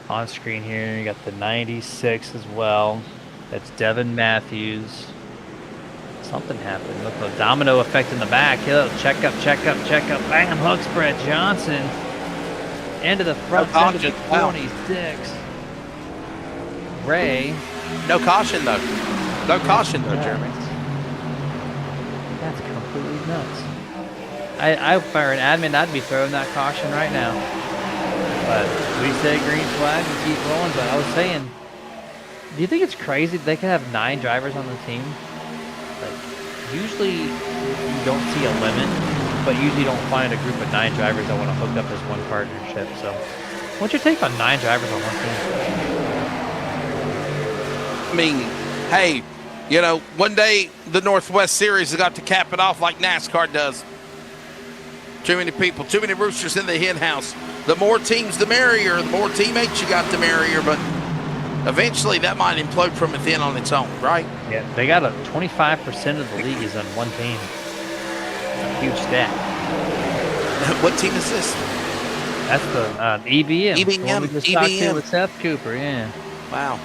on screen here. You got the 96 as well. That's Devin Matthews. Something happened. Look, a domino effect in the back. Check up. Bam, hook spread. Johnson into the front end of the 26. Ray.
No caution though. No caution though, Jeremy.
That's completely nuts. If I were an admin, I'd be throwing that caution right now. But we say green flag and keep rolling. But I was saying, do you think it's crazy they could have 9 drivers on the team? Like, usually you don't see a limit, but usually you don't find a group of 9 drivers that want to hook up as one partnership. So, what's your take on 9 drivers on one team?
I mean, hey, you know, one day the Northwest Series has got to cap it off like NASCAR does. Too many people, too many roosters in the hen house. The more teams, the merrier. The more teammates you got, the merrier. But eventually that might implode from within on its own, right?
Yeah, they got 25% of the league is on one team. Huge stat.
What team is this?
That's the EBM.
EBM.
We just talked to with Seth Cooper, yeah.
Wow.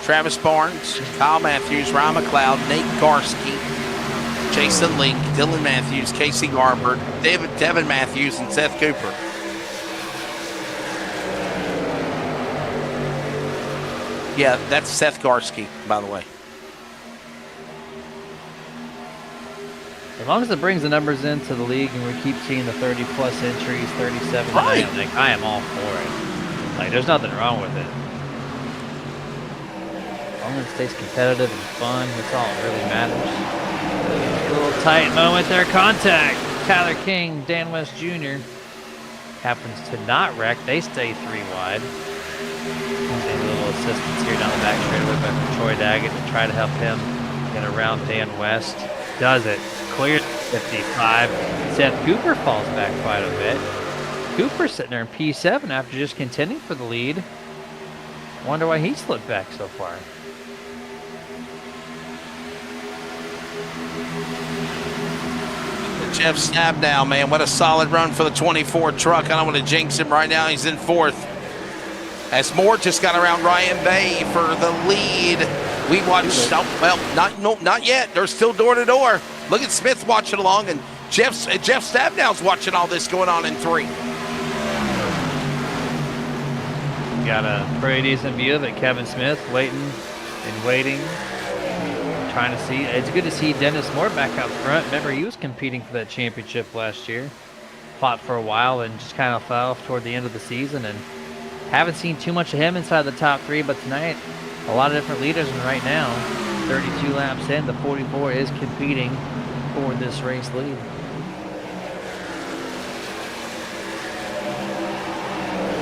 Travis Barnes, Kyle Matthews, Ryan McLeod, Nate Garski, Jason Link, Dylan Matthews, Casey Garber, Devin Matthews, and Seth Cooper. Yeah, that's Seth Garski, by the way.
As long as it brings the numbers into the league and we keep seeing the 30-plus entries, 37
right.
tonight, I am all for it. Like, there's nothing wrong with it. As long as it stays competitive and fun, that's all that really matters. A little tight moment there. Contact. Tyler King, Dan West Jr. happens to not wreck. They stay 3 wide. A little assistance here down the back straightaway by Troy Daggett to try to help him get around Dan West. Does it. Clears 55. Seth Cooper falls back quite a bit. Cooper sitting there in P7 after just contending for the lead. Wonder why he slipped back so far.
Jeff Snapdown, man, what a solid run for the 24 truck. I don't want to jinx him right now. He's in 4th. As Moore just got around Ryan Bay for the lead. We watched, not yet. They're still door to door. Look at Smith watching along, and Jeff Snapdown's watching all this going on in 3.
Got a pretty decent view of it. Kevin Smith waiting, trying to see. It's good to see Dennis Moore back out front. Remember, he was competing for that championship last year. Fought for a while and just kind of fell off toward the end of the season. And haven't seen too much of him inside the top 3, but tonight, a lot of different leaders. And right now, 32 laps in, the 44 is competing for this race lead.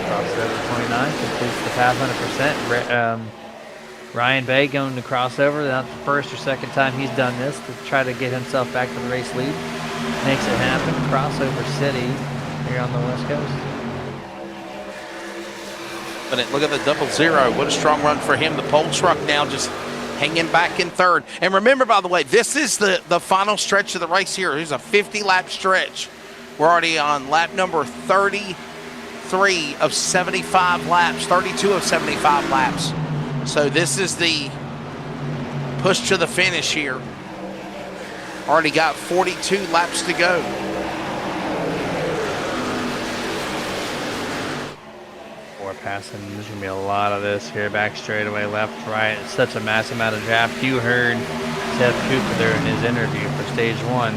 Cross 729 completes the pass 100%. Ryan Bay going to crossover. Not the first or second time he's done this to try to get himself back to the race lead. Makes it happen. Crossover City here on the West Coast.
But look at the 00. What a strong run for him. The pole truck now just hanging back in third. And remember, by the way, this is the final stretch of the race here. Here's a 50-lap stretch. We're already on lap number 33 of 75 laps, 32 of 75 laps. So this is the push to the finish here. Already got 42 laps to go.
More passing. There's going to be a lot of this here. Back straightaway, left, right. It's such a massive amount of draft. You heard Seth Cooper there in his interview for stage 1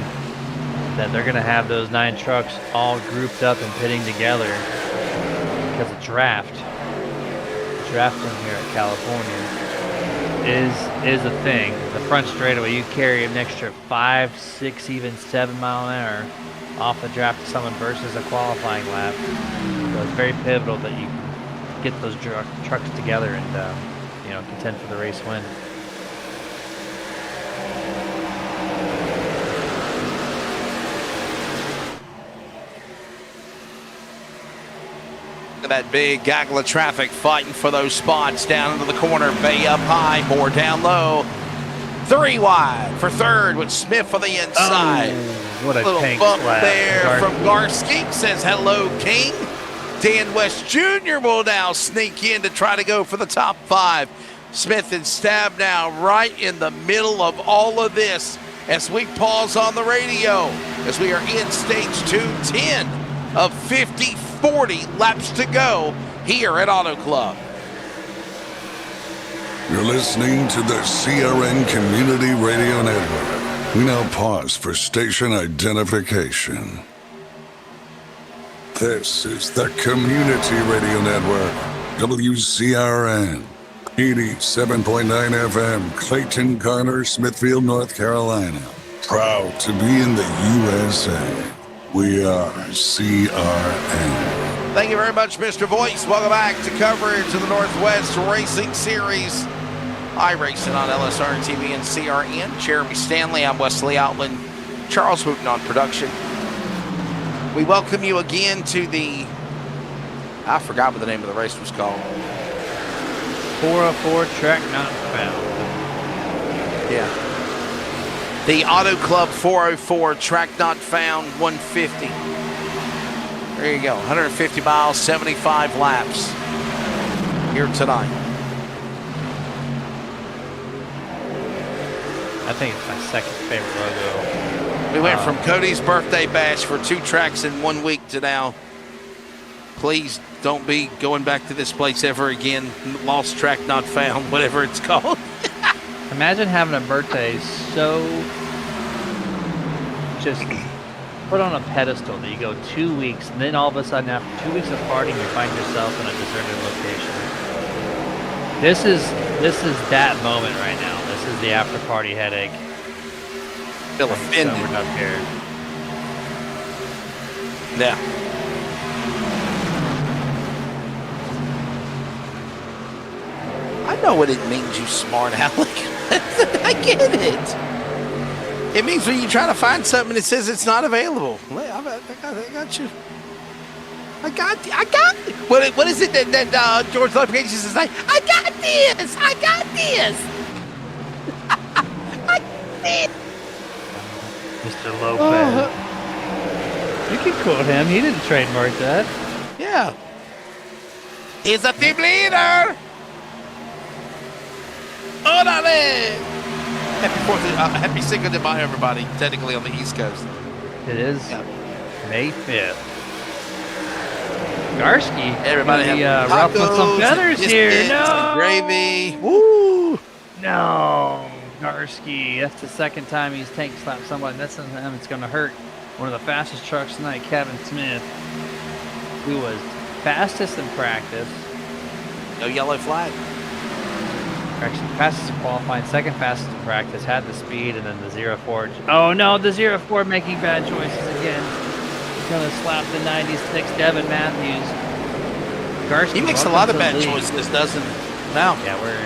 that they're going to have those 9 trucks all grouped up and pitting together because of draft. Drafting here at California is a thing. The front straightaway, you carry an extra 5, 6, even 7 mile an hour off the draft to someone versus a qualifying lap. So it's very pivotal that you get those trucks together and contend for the race win.
That big gaggle of traffic fighting for those spots down into the corner. Bay up high, more down low. 3 wide for third with Smith on the inside.
Oh, what a
little
tank
bump
slap.
there from Garski. Says hello, King. Dan West Jr. will now sneak in to try to go for the top 5. Smith and Stab now right in the middle of all of this as we pause on the radio as we are in stage 210 of 40 laps to go here at Auto Club.
You're listening to the CRN Community Radio Network. We now pause for station identification. This is the Community Radio Network, WCRN, 87.9 FM, Clayton, Garner, Smithfield, North Carolina. Proud to be in the USA. We are CRN.
Thank you very much, Mr. Voice. Welcome back to coverage of the Northwest Racing Series. iRacing on LSRTV and CRN. Jeremy Stanley, I'm Wesley Outland. Charles Wooten on production. We welcome you again to I forgot what the name of the race was called.
404 Track Not Found.
Yeah. The Auto Club 404 Track Not Found 150. There you go. 150 miles, 75 laps here tonight.
I think it's my second favorite logo.
We went from Cody's birthday bash for 2 tracks in 1 week to now. Please don't be going back to this place ever again. Lost Track Not Found, whatever it's called.
Imagine having a birthday so just put on a pedestal that you go 2 weeks, and then all of a sudden after 2 weeks of partying, you find yourself in a deserted location. This is that moment right now. This is the after party headache.
Feel offended.
Sobered up here.
Yeah. I know what it means, you smart aleck. I get it. It means when you try to find something and it says it's not available. I got you. I got it. What is it that George Lopez used to say? I got this. I got this. I got this.
Mr. Lopez. You can quote him. He didn't trademark that.
Yeah. He's a team leader. Orale! Happy Cinco de Mayo, everybody. Technically on the East Coast.
It is May 5th. Garski.
Everybody have
ruffling some feathers here. No.
Gravy. Woo!
No. Garski. That's the second time he's tank slapped somebody. That's him. It's going to hurt. One of the fastest trucks tonight, Kevin Smith, who was fastest in practice.
No yellow flag.
Actually, fastest in qualifying, second fastest in practice, had the speed, and then the 04. Oh no, the 04 making bad choices again. He's going to slap the 96 Devin Matthews. Garski,
he makes a lot of bad choices, doesn't he? No.
Yeah, we're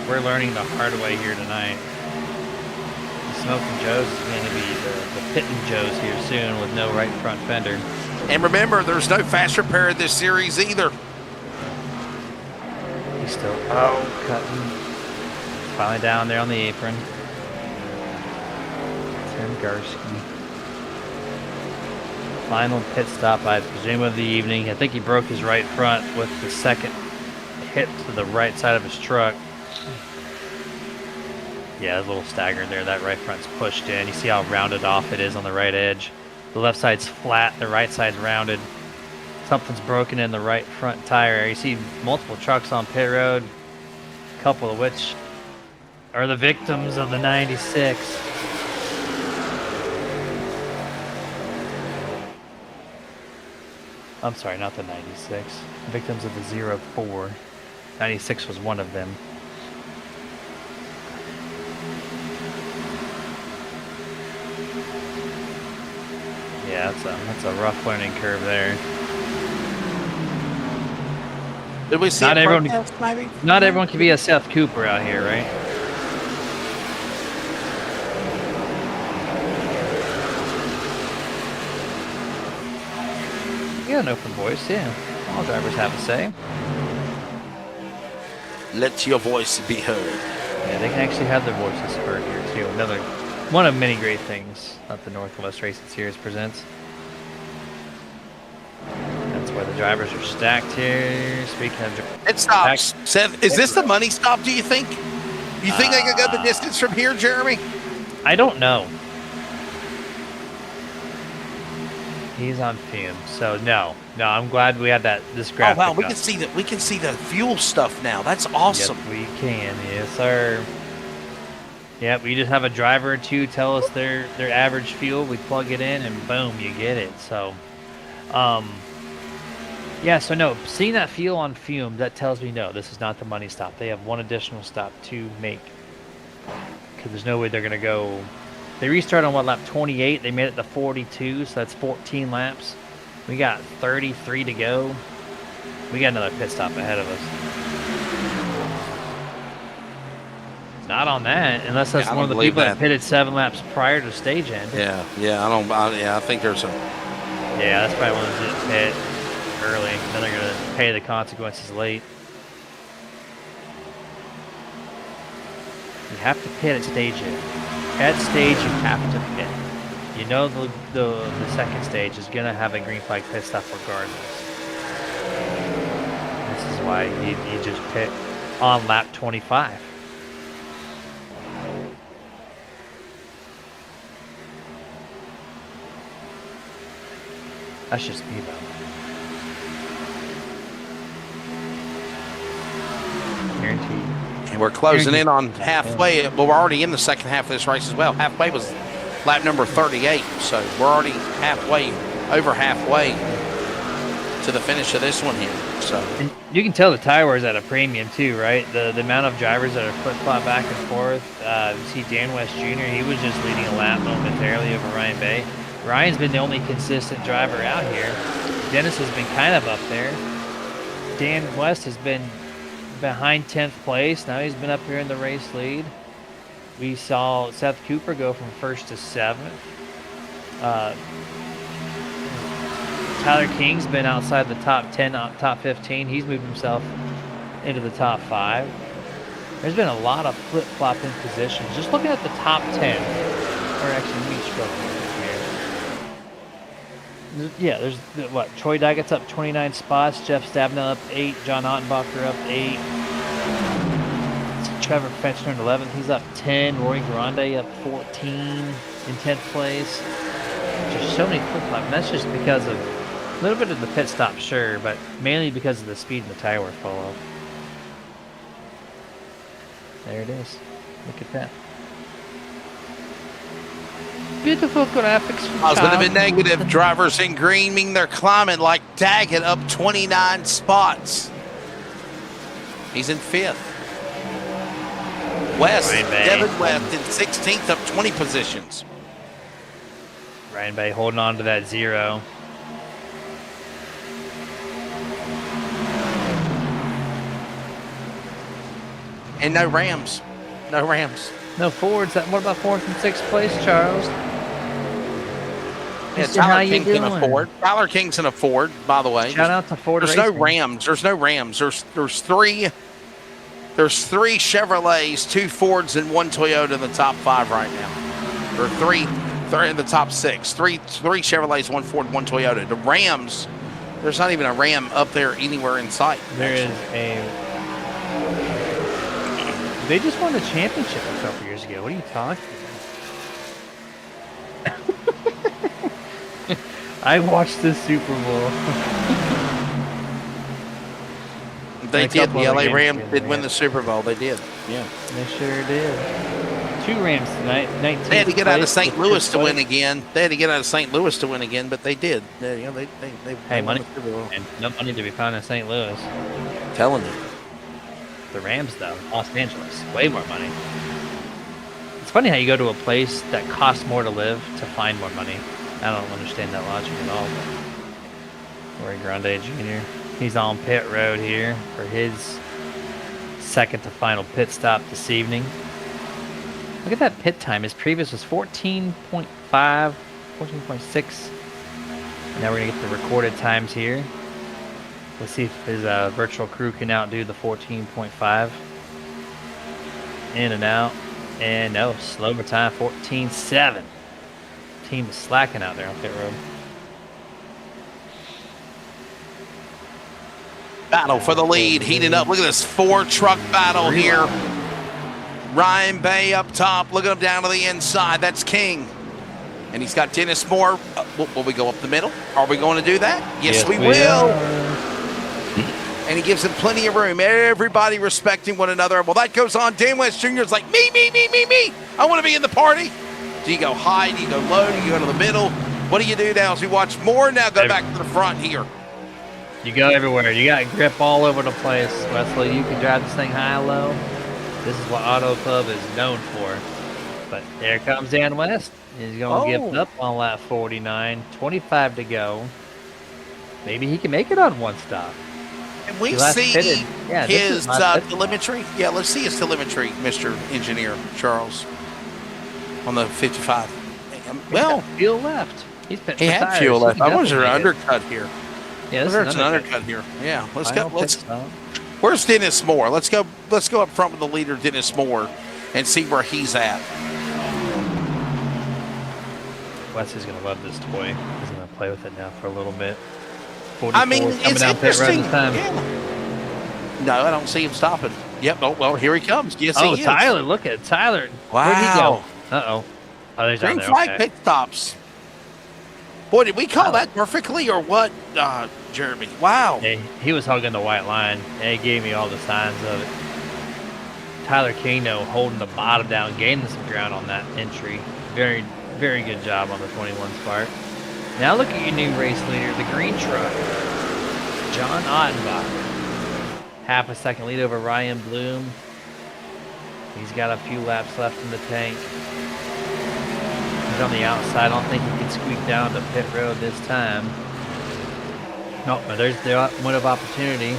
we're learning the hard way here tonight. The Smoking Joe's is going to be the Pitting Joe's here soon with no right front fender.
And remember, there's no fast repair in this series either.
He's still cutting. Finally down there on the apron. Tim Garski. Final pit stop, I presume, of the evening. I think he broke his right front with the second hit to the right side of his truck. Yeah, a little staggered there. That right front's pushed in. You see how rounded off it is on the right edge. The left side's flat, the right side's rounded. Something's broken in the right front tire. You see multiple trucks on pit road, a couple of which are the victims of the 96. I'm sorry, not the 96. Victims of the 04. 96 was one of them. Yeah, that's a rough learning curve there.
Did we see
not everyone?
protest, maybe?
Not everyone can be a Seth Cooper out here, right? You got an open voice, yeah. All drivers have a say.
Let your voice be heard.
Yeah, they can actually have their voices heard here too. Another one of many great things that the Northwest Racing Series presents. That's why the drivers are stacked here. Speaking of
it stops. Seth, is this the money stop, do you think? You think they could go the distance from here, Jeremy?
I don't know. He's on fume, so no. I'm glad we had this graphic.
Oh wow, we can see the fuel stuff now. That's awesome.
Yep, we can. Yes, sir. Yep, we just have a driver or two tell us their average fuel. We plug it in, and boom, you get it. So, yeah. So no, seeing that fuel on fume, that tells me no, this is not the money stop. They have one additional stop to make because there's no way they're gonna go. They restarted on lap 28. They made it to 42, so that's 14 laps. We got 33 to go. We got another pit stop ahead of us. Not on that, unless that's one of the people that pitted 7 laps prior to stage end.
Yeah, I think there's a.
Yeah, that's probably one of those that pit early. Then they're gonna pay the consequences late. You have to pit at stage end. At stage, you have to pit. You know the second stage is going to have a green flag pit stop regardless. This is why you just pit on lap 25. That's just me, though. Guaranteed.
And we're closing in on halfway. Well, we're already in the second half of this race as well. Halfway was lap number 38, so we're already over halfway to the finish of this one here. So
and you can tell the tire wear's at a premium too, right? The amount of drivers that are flip-flop back and forth. You see Dan West Jr., he was just leading a lap momentarily over Ryan Bay. Ryan's been the only consistent driver out here. Dennis has been kind of up there. Dan West has been behind 10th place. Now he's been up here in the race lead. We saw Seth Cooper go from 1st to 7th. Tyler King's been outside the top 10, top 15. He's moved himself into the top 5. There's been a lot of flip-flop in positions. Just looking at the top 10, or actually, we struggle here. Yeah, there's what? Troy Daggett's up 29 spots. Jeff Stabnell up 8. John Ottenbacher up 8. Trevor Fetchner in 11th. He's up 10. Rory Grande up 14 in 10th place. Just so many flip-flops. And that's just because of a little bit of the pit stop, sure, but mainly because of the speed and the tire wear fall off. There it is. Look at that. Beautiful graphics.
I was going to be negative. Drivers in green mean they're climbing like Daggett up 29 spots. He's in 5th. West, Devin West in 16th, up 20 positions.
Ryan Bay holding on to that 0.
And no Rams. No Rams.
No Fords. What about Fords in 6th place, Charles?
Yeah,
Mister, how
Tyler
you
King's in a
doing?
Ford. Tyler King's in a Ford, by the way.
Shout out to Ford
There's
Racing.
no Rams. There's no Rams. There's three Chevrolets, 2 Fords, and 1 Toyota in the top 5 right now. Or three in the top 6. Three Chevrolets, 1 Ford, 1 Toyota. The Rams, there's not even a Ram up there anywhere in sight.
There is a. They just won the championship a couple years ago. What are you talking about? I watched the Super Bowl.
They did. The LA Rams
games
did win the Super Bowl. They did. Yeah.
They sure did. 2 Rams tonight. 19th
They had to get out of
place,
St.
the
Louis to
5th
win
place.
again. They had to get out of St. Louis to win again, but they did. They
Hey,
won
money.
the Super Bowl.
And no money to be found in St. Louis.
Telling you.
The Rams, though, Los Angeles, way more money. It's funny how you go to a place that costs more to live to find more money. I don't understand that logic at all. But Rory Grande Jr. He's on pit road here for his second to final pit stop this evening. Look at that pit time. His previous was 14.5, 14.6. Now we're going to get the recorded times here. Let's see if his virtual crew can outdo the 14.5. In and out. And no, slower time, 14.7. Team is slacking out there on pit road.
Battle for the lead, heating up. Look at this 4-truck battle here. Ryan Bay up top. Look at him down to the inside. That's King. And he's got Dennis Moore. Will we go up the middle? Are we going to do that? Yes, we will. And he gives him plenty of room. Everybody respecting one another. Well, that goes on. Dan West Jr. is like, me. I want to be in the party. Do you go high? Do you go low? Do you go to the middle? What do you do now as we watch more? Now go back to the front here.
You go everywhere. You got grip all over the place, Wesley. You can drive this thing high or low. This is what Auto Club is known for. But there comes Dan West. He's going to give up on lap 49. 25 to go. Maybe he can make it on one stop.
Can we
Last
see
pitted. Yeah, this
his
is last pitted.
telemetry? Yeah, let's see his telemetry, Mr. Engineer Charles, on the 55. Well,
fuel left. He's pitching
he
for
had
tires.
fuel
He
left.
can
I was an
definitely make it.
undercut here.
Yeah, this
There's
is
an undercut here. Yeah, let's go.
Final pit stop.
Where's Dennis Moore? Let's go up front with the leader, Dennis Moore, and see where he's at.
Wesley's going to love this toy. He's going to play with it now for a little bit.
I mean,
44 coming
it's
down pit road
interesting.
this time.
Yeah. No, I don't see him stopping. Yep. Oh, well, here he comes. Yes,
Oh,
he is.
Tyler, look at Tyler.
Wow.
Where'd he go? Uh-oh. Oh, there's
Green
down there.
flag
Okay.
pit stops. Boy, did we call that perfectly or what, Jeremy? Wow.
Yeah, he was hugging the white line, and he gave me all the signs of it. Tyler Kano holding the bottom down, gaining some ground on that entry. Very, very good job on the 21 Spark. Now look at your new race leader, the green truck, John Ottenbach. Half a second lead over Ryan Bloom. He's got a few laps left in the tank. He's on the outside. I don't think he can squeak down to pit road this time. No, but there's the window of opportunity.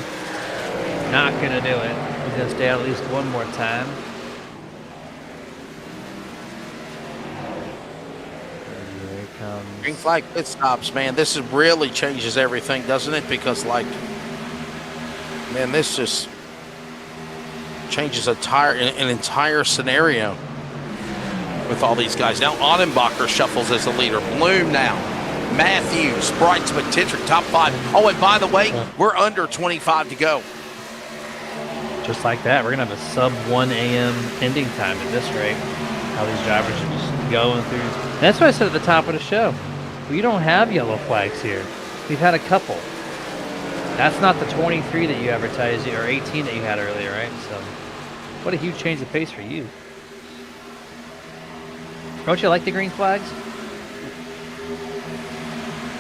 Not going to do it. He's going to stay out at least one more time. Here he comes.
Green flag pit stops, man. This is really changes everything, doesn't it? Because, like, man, this just changes an entire scenario with all these guys. Now Ottenbacher shuffles as the leader. Bloom now. Matthews, Brightsman, Titrick, top 5. Oh, and by the way, we're under 25 to go.
Just like that, we're going to have a sub 1 a.m. ending time at this rate. How these drivers are just going through. That's what I said at the top of the show. We don't have yellow flags here. We've had a couple. That's not the 23 that you advertised, or 18 that you had earlier, right? So, what a huge change of pace for you. Don't you like the green flags?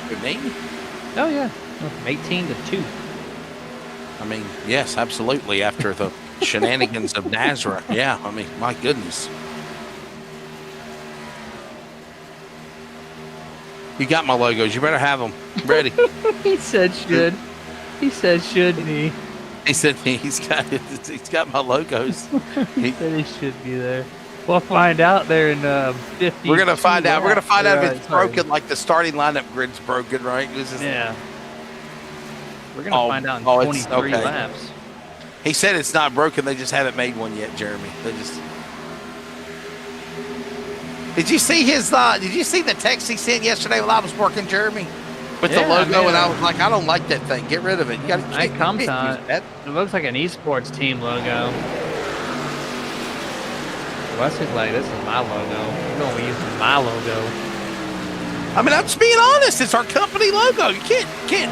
Good name.
Oh, yeah. From 18 to 2.
I mean, yes, absolutely. After the shenanigans of Nazareth. Yeah, I mean, my goodness. You got my logos. You better have them ready.
He said should. He said shouldn't he?
He said he's got my logos.
He said he should be there. We'll find out there in 50.
We're gonna find out. We're gonna find out if it's broken, like the starting lineup grid's broken, right?
Yeah. We're gonna find out in 23 laps.
He said it's not broken. They just haven't made one yet, Jeremy. They just. Did you see his? Did you see the text he sent yesterday while I was working, Jeremy? With the logo, and I was like, I don't like that thing. Get rid of it. You got to.
It comes on. It looks like an esports team logo. Wesley's like, this is my logo. You're gonna be using my logo.
I mean, I'm just being honest. It's our company logo. You can't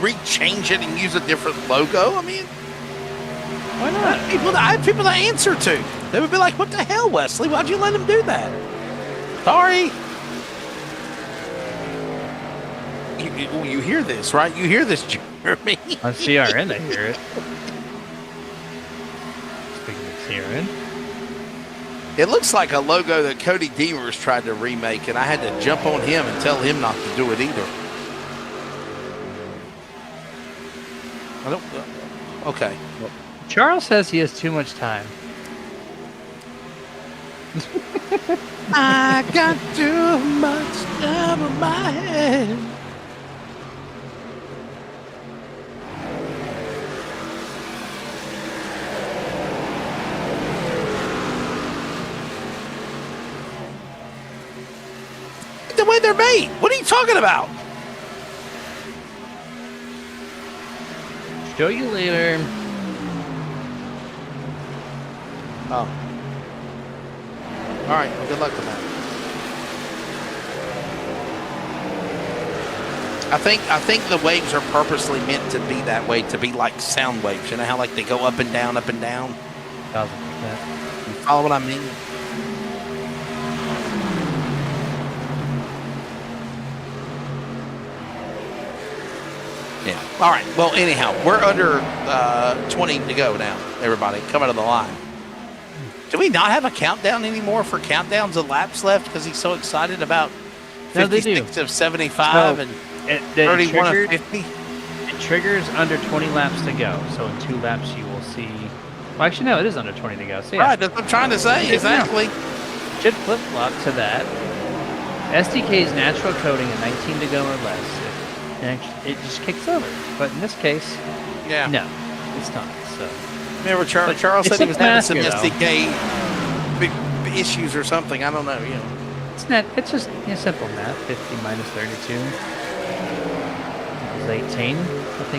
rechange it and use a different logo. I mean,
why not?
I have people to answer to. They would be like, "What the hell, Wesley? Why'd you let him do that?" Sorry. You hear this, right? You hear this, Jeremy?
On CRN, they hear it. Speaking of CRN.
It looks like a logo that Cody Deemers tried to remake, and I had to jump on him and tell him not to do it either. I don't. Okay.
Charles says he has too much time.
I got too much time on my head. The way they're made. What are you talking about?
Show you later.
Oh. All right. Well, good luck with that. I think the waves are purposely meant to be that way, to be like sound waves. You know how like they go up and down, up and down.
1000%.
You follow what I mean? Yeah. All right. Well, anyhow, we're under 20 to go now. Everybody, coming to the line. Do we not have a countdown anymore for countdowns of laps left because he's so excited about 56 of 75 and 31 of 50?
It triggers under 20 laps to go. So in 2 laps you will see. Well, actually, no, it is under 20 to go. So, yeah.
Right. That's what I'm trying to say. Exactly.
Should flip flop to that. SDK's natural coding at 19 to go or less. It just kicks over. But in this case,
yeah,
no, it's not. So
remember, Charles said he was having some SDK issues or something. I don't know. You know,
it's not. It's just simple math. 50 minus 32 is 18.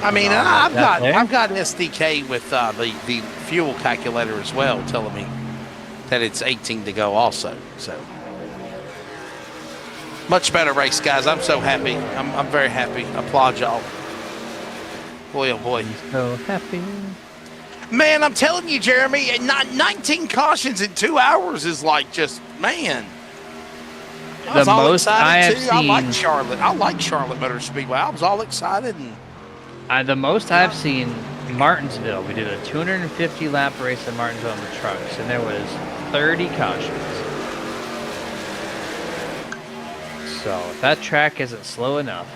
I mean, I've got an SDK with the fuel calculator as well, telling me that it's 18 to go also. So. Much better race, guys. I'm so happy. I'm very happy. Applaud y'all. Boy, oh boy.
So happy.
Man, I'm telling you, Jeremy, 19 cautions in 2 hours is like just, man. I was all excited too. I like Charlotte. I like Charlotte Motor Speedway. I was all excited. And
the most I've seen, Martinsville. We did a 250 lap race in Martinsville on the trucks, and there was 30 cautions. So if that track isn't slow enough,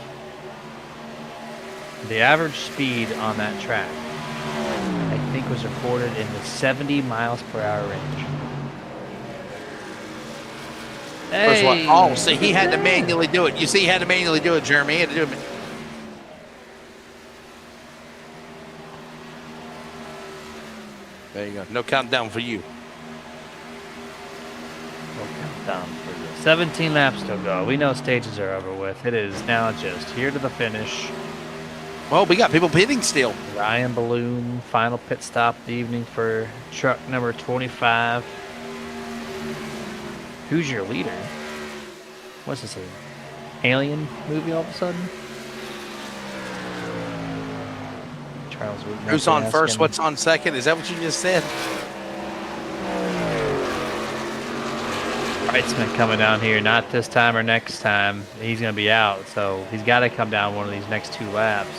the average speed on that track, I think, was recorded in the 70 miles per hour range. Hey,
oh, see, he had to manually do it. You see, he had to manually do it, Jeremy. He had to do it. There you go. No countdown for you.
No countdown for you. 17 laps to go. We know stages are over with. It is now just here to the finish.
Well, we got people pitting still.
Ryan Balloon, final pit stop of the evening for truck number 25. Who's your leader? What's this, an alien movie all of a sudden? Charles Wood.
Who's on first? What's on second? Is that what you just said?
Wrightsman coming down here, not this time or next time. He's going to be out, so he's got to come down one of these next 2 laps.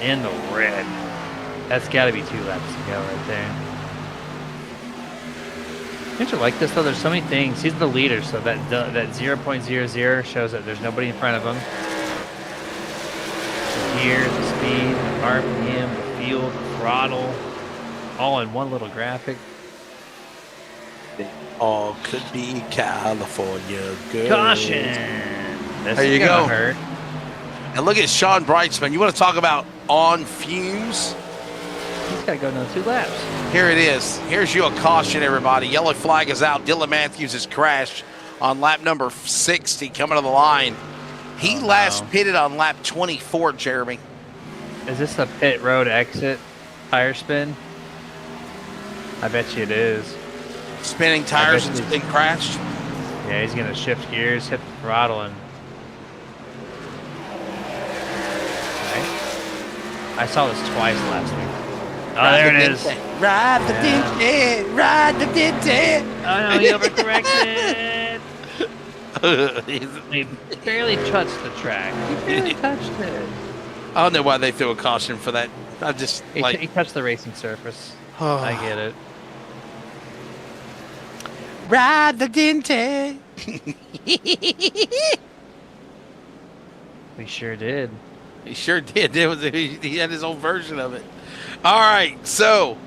In the red. That's got to be 2 laps to go right there. Don't you like this, though? There's so many things. He's the leader, so that 0.00 shows that there's nobody in front of him. The gear, the speed, the RPM, the fuel, throttle, all in one little graphic.
All could be California girls.
Caution!
There you go.
Hurt.
And look at Sean Brightsman. You want to talk about on fumes?
He's got to go another 2 laps.
Here it is. Here's you a caution, everybody. Yellow flag is out. Dylan Matthews has crashed on lap number 60 coming to the line. He last pitted on lap 24, Jeremy.
Is this a pit road exit tire spin? I bet you it is.
Spinning tires and been crashed.
Yeah, he's going to shift gears, hit the throttle, and... I saw this twice last week. Oh, there it is.
Ride the Dinty, ride the Dinty.
Oh, no, he overcorrected. He barely touched the track. He barely touched it.
I don't know why they threw a caution for that. I just,
he touched the racing surface. I get it.
Ride the Dinty.
We sure did.
He sure did. He had his own version of it. All right, so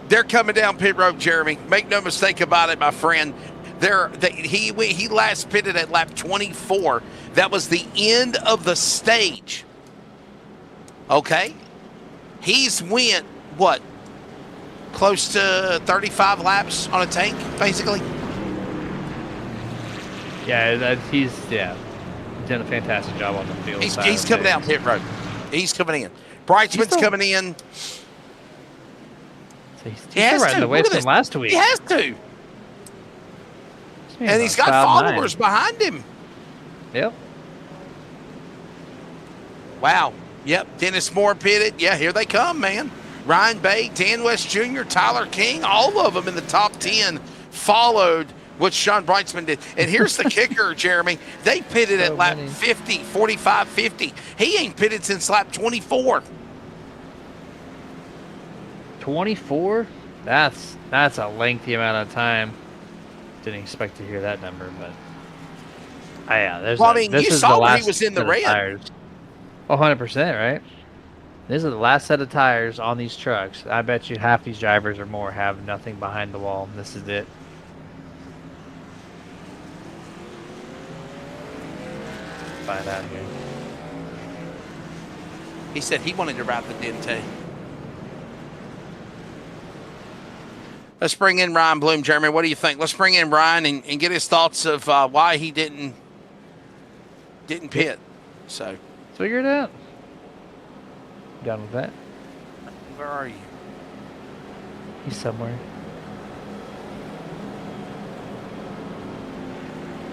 they're coming down pit road, Jeremy. Make no mistake about it, my friend. He last pitted at lap 24. That was the end of the stage. Okay? He's went, what, close to 35 laps on a tank, basically?
Yeah, he's done a fantastic job on the field.
He's coming down pit road. He's coming in. Brightsman's coming in.
So he's riding the way from last week.
He has to. And he's got followers behind him.
Yep.
Wow. Yep. Dennis Moore pitted. Yeah, here they come, man. Ryan Bay, Dan West Jr., Tyler King, all of them in the top 10 followed what Sean Brightsman did. And here's the kicker, Jeremy. They pitted at lap 50, 45, 50. He ain't pitted since lap 24.
24? That's a lengthy amount of time. Didn't expect to hear that number, but there's.
Well, I mean, you saw when he was in the red.
100%, right? These are the last set of tires on these trucks. I bet you half these drivers or more have nothing behind the wall. This is it. Find out here.
He said he wanted to ride the Dente. Let's bring in Ryan Bloom, Jeremy. What do you think? Let's bring in Ryan and get his thoughts of why he didn't pit. So
let's figure it out. Done with that.
Where are you?
He's somewhere.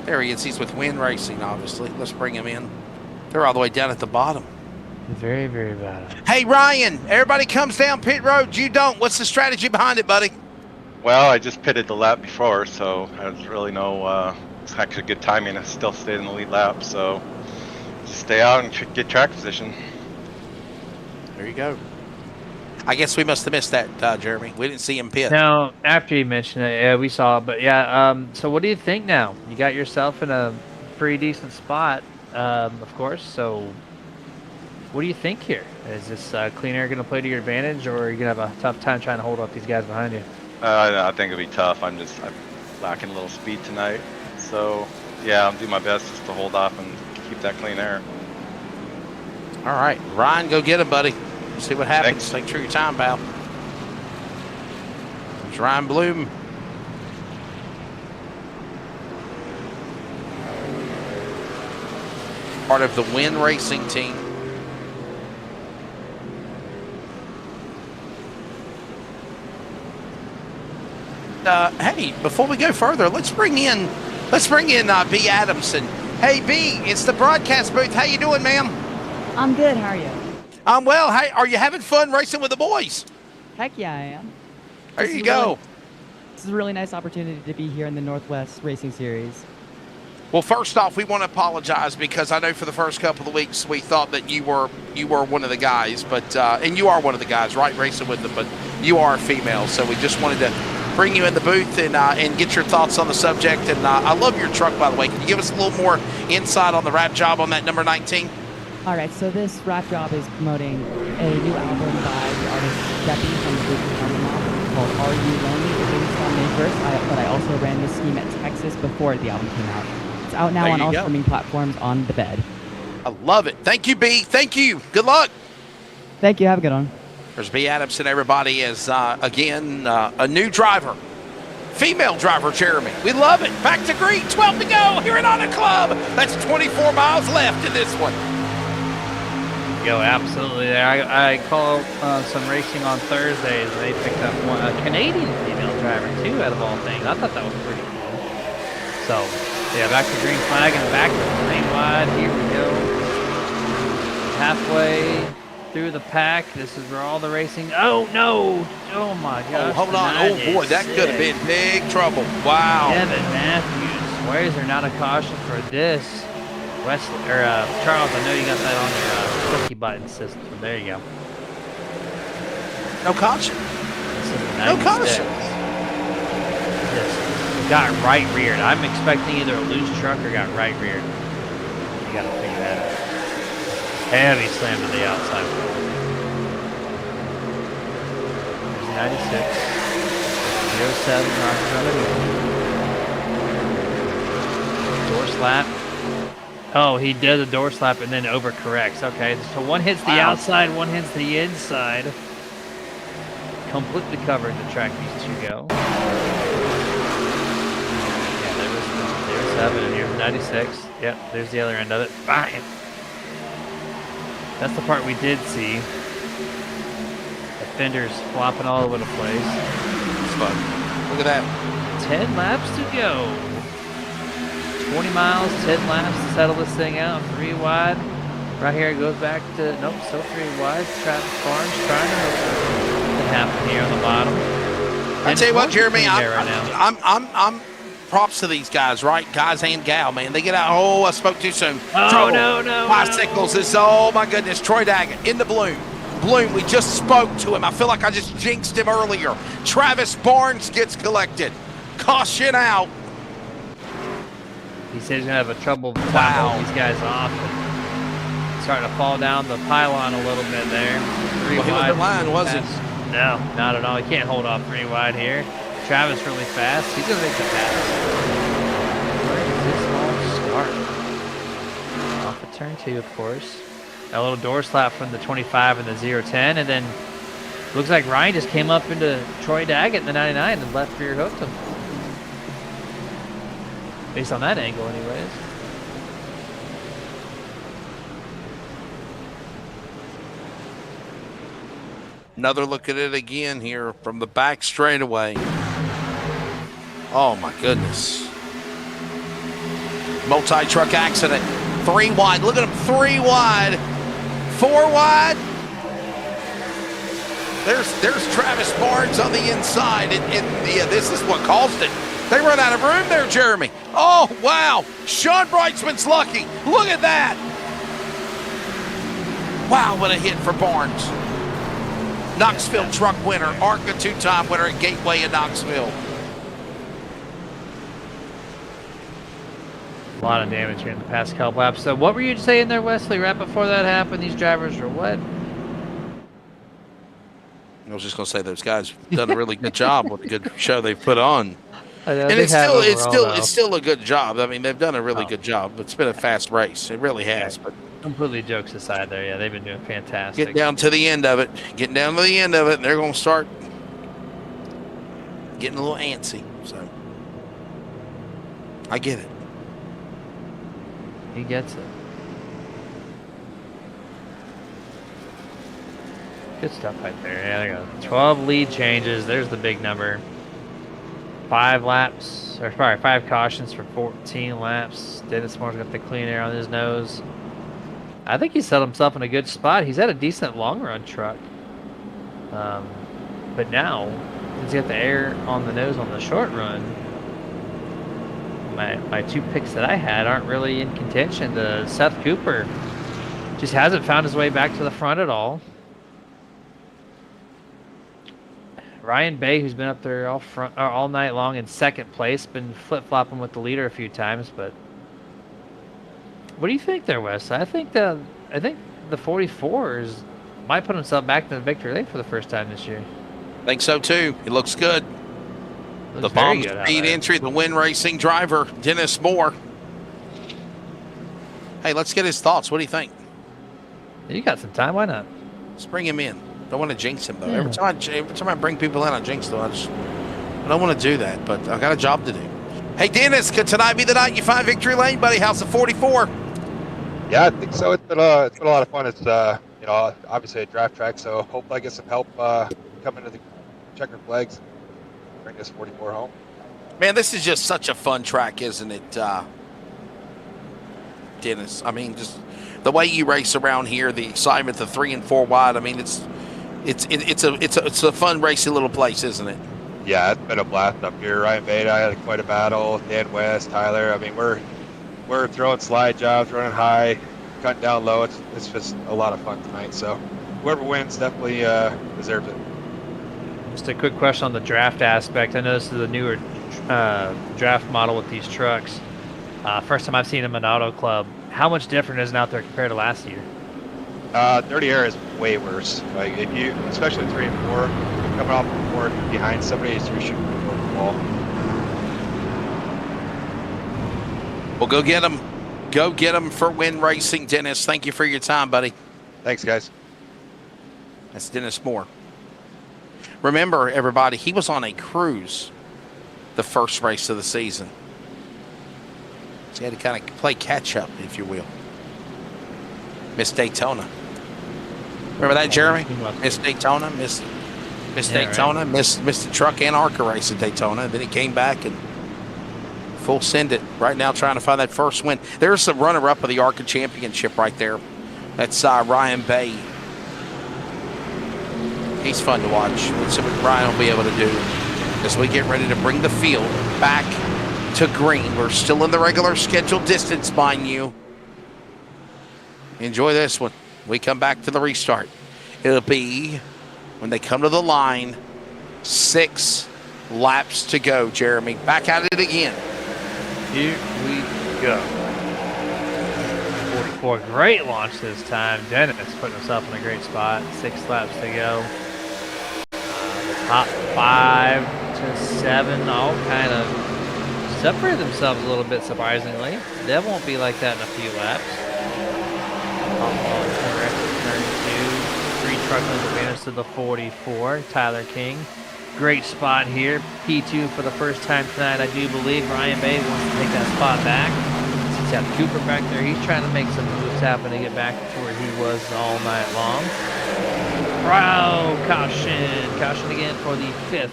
There he is. He's with Win Racing, obviously. Let's bring him in. They're all the way down at the bottom.
Very, very bad.
Hey, Ryan, everybody comes down pit road. You don't. What's the strategy behind it, buddy?
Well, I just pitted the lap before, so there's really no it's actually good timing. I still stayed in the lead lap, so just stay out and get track position.
There you go. I guess we must have missed that, Jeremy. We didn't see him pit.
No, after you mentioned it, yeah, we saw it. But yeah, so what do you think now? You got yourself in a pretty decent spot, of course. So what do you think here? Is this clean air going to play to your advantage, or are you going to have a tough time trying to hold off these guys behind you?
I think it'll be tough. I'm lacking a little speed tonight. So, yeah, I'll do my best just to hold off and keep that clean air.
All right. Ryan, go get him, buddy. See what happens.
Thanks.
Take sure your time, pal. There's Ryan Bloom. Part of the Win Racing team. Hey, before we go further, let's bring in B. Adamson. Hey, B, it's the broadcast booth. How you doing, ma'am?
I'm good. How are you?
I'm well. Hey, are you having fun racing with the boys?
Heck yeah, I am.
There you go.
This is a really nice opportunity to be here in the Northwest Racing Series.
Well, first off, we want to apologize because I know for the first couple of weeks we thought that you were one of the guys, but and you are one of the guys, right, racing with them, but you are a female, so we just wanted to bring you in the booth and get your thoughts on the subject. And I love your truck, by the way. Can you give us a little more insight on the wrap job on that number 19?
All right, so this wrap job is promoting a new album by the artist Steppy from the Big County mob called Are You Lonely? It released on May 1st, but I also ran this scheme at Texas before the album came out. It's out now on all streaming platforms on the bed.
I love it. Thank you, B. Thank you. Good luck.
Thank you. Have a good one.
There's B. Adamson. Everybody is, again, a new driver. Female driver, Jeremy. We love it. Back to green. 12 to go here at Honda Club. That's 24 miles left in this one.
Go absolutely there. I call some racing on Thursdays. They picked up a Canadian female driver too, out of all things. I thought that was pretty cool. So yeah, back to green flag and back to the lane wide. Here we go. Halfway through the pack. This is where all the racing. Oh no! Oh my gosh!
Oh, hold on! Oh boy, that could have been big trouble. Wow.
Kevin Matthews swears they're not a caution for this. Wesley or Charles, I know you got that on your cookie button system. There you go.
No caution. No caution.
Just got right reared. I'm expecting either a loose truck or got right reared. You got to figure that out. Heavy slam to the outside. There's 96. 07 rocking on it. Door slap. Oh, he does a door slap and then overcorrects. Okay, so one hits the outside, one hits the inside. Completely covered the track these two go. Yeah, there's 7 and here's 96. Yep, there's the other end of it. Bang! That's the part we did see. The fenders flopping all over the place.
It's fun. Look at that.
10 laps to go. 20 miles, 10 laps to settle this thing out. 3 wide. Right here it goes back to, nope, still 3 wide. Travis Barnes trying to make something happen here on the bottom.
I tell you what, Jeremy,
I'm
I'm props to these guys, right? Guys and gal, man. They get out. Oh, I spoke too soon.
Oh,
Trouble.
no.
Bicycles is, oh my goodness. Troy Daggett in the Bloom. Bloom, we just spoke to him. I feel like I just jinxed him earlier. Travis Barnes gets collected. Caution out.
He says he's going to have a trouble fouling these guys off. And starting to fall down the pylon a little bit there. 3 wide.
The line, was it?
No, not at all. He can't hold off 3 wide here. Travis really fast. He's going to make the pass. Where is this all start? Off of turn 2, of course. A little door slap from the 25 and the 010. And then looks like Ryan just came up into Troy Daggett in the 99 and left rear hooked him. Based on that angle, anyways.
Another look at it again here from the back straightaway. Oh my goodness. Multi-truck accident. 3 wide. Look at him. 3 wide. 4 wide. There's Travis Barnes on the inside. And this is what caused it. They run out of room there, Jeremy. Oh, wow. Sean Brightsman's lucky. Look at that. Wow, what a hit for Barnes. Knoxville truck winner. ARCA 2-time winner at Gateway in Knoxville.
A lot of damage here in the past couple laps. So what were you saying there, Wesley? Right before that happened, these drivers were what?
I was just going to say those guys done a really good job with the good show they've put on. And
it's
still a good job. I mean, they've done a really good job. It's been a fast race. It really has. But
completely jokes aside there, yeah, they've been doing fantastic.
Get down to the end of it. Getting down to the end of it, and they're going to start getting a little antsy. So I get it.
He gets it. Good stuff right there. Yeah, there you go. 12 lead changes. There's the big number. 5 laps, or sorry, 5 cautions for 14 laps. Dennis Moore's got the clean air on his nose. I think he set himself in a good spot. He's had a decent long run truck. But now, he's got the air on the nose on the short run. My 2 picks that I had aren't really in contention. The Seth Cooper just hasn't found his way back to the front at all. Ryan Bay, who's been up there all night long in 2nd place, been flip-flopping with the leader a few times, but what do you think there, Wes? I think the 44 is might put himself back in the victory lane for the first time this year.
Think so too. He looks good.
Looks
The
very
bomb
good out
speed
there.
entry, the Win Racing driver, Dennis Moore. Hey, let's get his thoughts. What do you think?
You got some time. Why not?
Let's bring him in. Don't want to jinx him, though. Every time I bring people in, I jinx them. I don't want to do that, but I got a job to do. Hey, Dennis, could tonight be the night you find victory lane, buddy? How's the 44?
Yeah, I think so. It's been a lot of fun. It's you know, obviously a draft track, so hopefully I get some help coming to the checkered flags and bring this 44 home.
Man, this is just such a fun track, isn't it, Dennis? I mean, just the way you race around here, the excitement, the 3 and 4 wide. I mean, it's a fun, racy little place, isn't it?
Yeah, it's been a blast up here. Ryan Beta, I had quite a battle. Dan West, Tyler. I mean, we're throwing slide jobs, running high, cutting down low. It's just a lot of fun tonight. So whoever wins definitely deserves it.
Just a quick question on the draft aspect. I know this is a newer draft model with these trucks. First time I've seen them in Auto Club. How much different is it out there compared to last year?
Dirty air is way worse. Like if you, especially 3 and 4, coming off the board behind somebody, you're shooting over the wall.
Well, go get them. Go get them for Win Racing, Dennis. Thank you for your time, buddy.
Thanks, guys.
That's Dennis Moore. Remember, everybody, he was on a cruise the first race of the season. So he had to kind of play catch-up, if you will. Miss Daytona. Remember that, Jeremy? Miss Daytona, Miss Daytona, right. Missed the truck and ARCA race at Daytona. Then he came back and full send it. Right now trying to find that first win. There's the runner-up of the ARCA championship right there. That's Ryan Bay. He's fun to watch. Let's see what Ryan will be able to do as we get ready to bring the field back to green. We're still in the regular scheduled distance, mind you. Enjoy this one. We come back to the restart. It'll be, when they come to the line, 6 laps to go, Jeremy. Back at it again.
Here we go. 44, great launch this time. Dennis putting himself in a great spot. 6 laps to go. The top 5 to 7 all kind of separated themselves a little bit, surprisingly. That won't be like that in a few laps. Turn 2. 3 truck length advantage to the 44. Tyler King. Great spot here. P2 for the first time tonight, I do believe. Ryan Bay wants to take that spot back. He's got Cooper back there. He's trying to make some moves happen to get back to where he was all night long. Caution. Caution again for the 5th.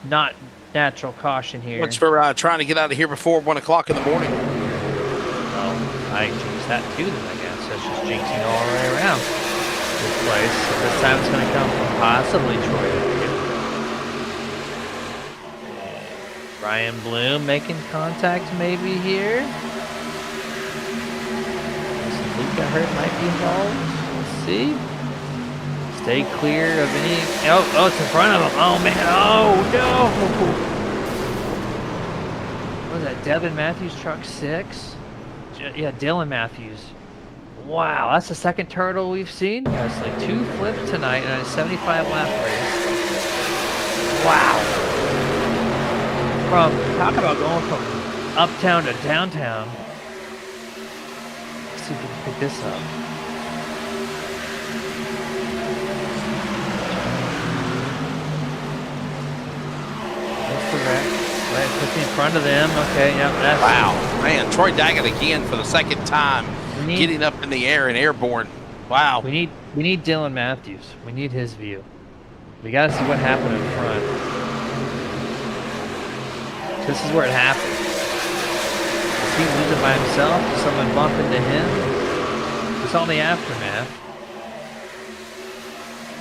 Not natural caution here.
What's for trying to get out of here before 1 o'clock in the morning?
Well, I jinxed that too, then I guess. That's just jinxing all the way around this place. So this time it's going to come from possibly Troy. Ryan Bloom making contact maybe here. Luca Hurt might be involved. Let's see. Stay clear of any. Oh, it's in front of him. Oh, man. Oh, no. What was that? Devin Matthews, truck 6? Yeah, Dylan Matthews. Wow, that's the second turtle we've seen. That's like 2 flips tonight in a 75 lap race. Wow. Talk about going from uptown to downtown. Let's see if we can pick this up. That's the wreck. Right, puts in front of them. Okay, yeah, that's.
Wow, man, Troy Daggett again for the second time, getting up in the air and airborne. Wow.
We need Dylan Matthews. We need his view. We got to see what happened in front. This is where it happened. Is he losing by himself? Did someone bump into him? It's all the aftermath.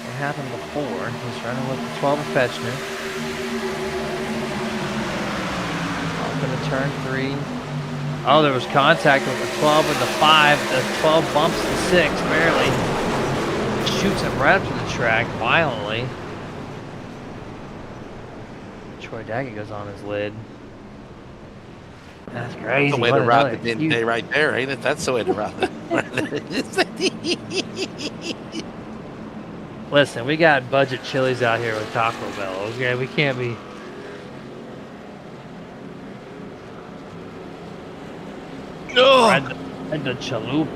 What happened before? He's running with the 12 of Fetchner. Off into turn 3. Oh, there was contact with the 12 and the 5. The 12 bumps the 6, barely. Shoots him right up to the track violently. Troy Daggett goes on his lid. That's crazy.
That's the way to ride the Dente right there, ain't it? That's the way to ride the.
Listen, we got budget chilies out here with Taco Bell. Okay, we can't be.
No.
And the chalupa.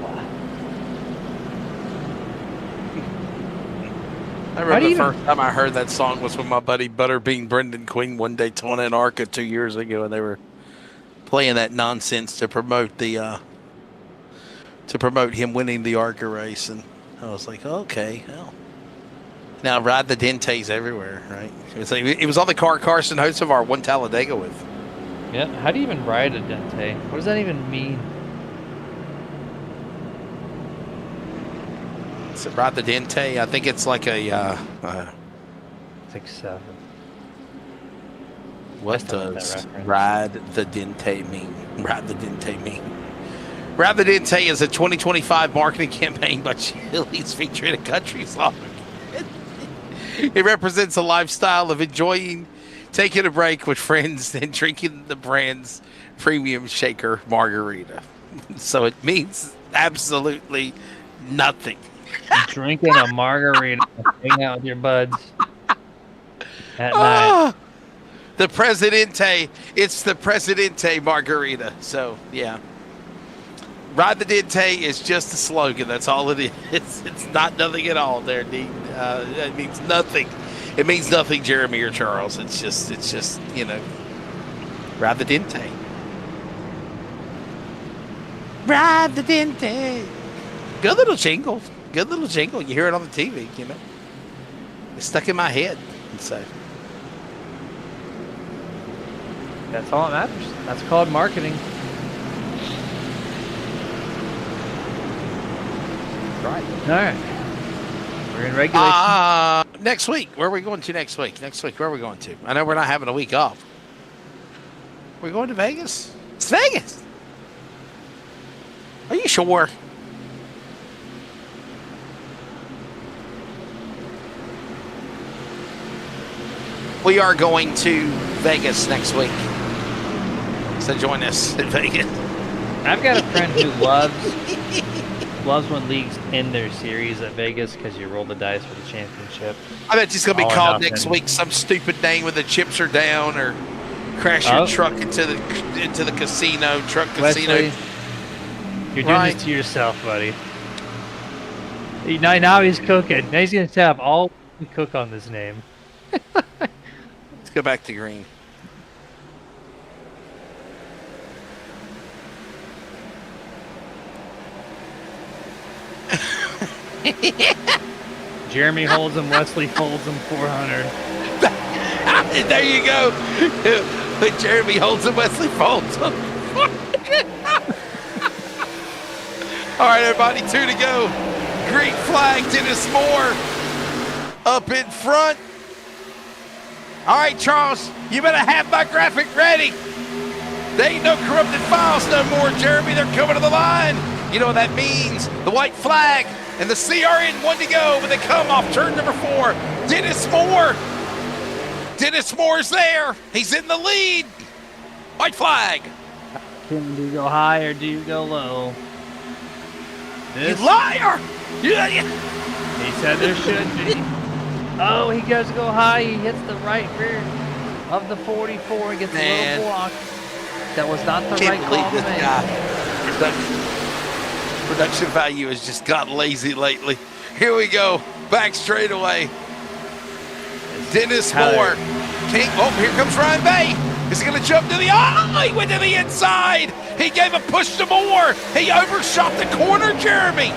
I remember the first time I heard that song was with my buddy Butterbean Brendan Queen one day Daytona in Arca 2 years ago, and they were playing that nonsense to promote the him winning the Arca race, and I was like, okay, well, now ride the Dentes everywhere, right? It was on the car Carson Hocevar won Talladega with.
Yeah, how do you even ride a Dente? What does that even mean?
So ride the Dente. I think it's like a
6-7.
What does ride the Dente mean? Ride the Dente mean? Ride the Dente is a 2025 marketing campaign by Chili's featuring a country song. It represents a lifestyle of enjoying, taking a break with friends, and drinking the brand's premium shaker margarita. So it means absolutely nothing.
Drinking a margarita, hanging out with your buds at night.
The Presidente, it's the Presidente margarita. So, yeah. Ride the Dente is just a slogan. That's all it is. It's not nothing at all there, Dean. It means nothing. It means nothing, Jeremy or Charles. It's just, ride the Dente. Ride the Dente. Good little jingle. Good little jingle. You hear it on the TV, It's stuck in my head. So
that's all that matters. That's called marketing. Right. All right. We're in regulation.
Next week. Where are we going to next week? Where are we going to? I know we're not having a week off. We're going to Vegas? It's Vegas. Are you sure? We are going to Vegas next week. So join us in Vegas.
I've got a friend who loves when leagues end their series at Vegas because you roll the dice for the championship.
I bet it's going to be called next week some stupid name when the chips are down, or crash your truck into the casino,
Wesley, you're doing this to yourself, buddy. Now he's cooking. Now he's going to have all cook on this name.
Let's go back to green.
Jeremy holds him, Wesley folds him 400.
There you go. Jeremy holds him, Wesley folds him. All right, everybody, 2 to go. Green flag, Dennis Moore up in front. All right, Charles, you better have my graphic ready. There ain't no corrupted files no more, Jeremy. They're coming to the line. You know what that means. The white flag and the CRN 1 to go, but they come off turn number 4. Dennis Moore. Dennis Moore's there. He's in the lead. White flag.
Tim, do you go high or do you go low?
You liar. Yeah.
He said there should be. Oh, he goes to go high. He hits the right rear of the 44 and gets a little block. That was not the right call to make.
Production value has just gotten lazy lately. Here we go. Back straight away. Dennis Moore. Here comes Ryan Bay. Is he going to jump to the... Oh, he went to the inside. He gave a push to Moore. He overshot the corner, Jeremy.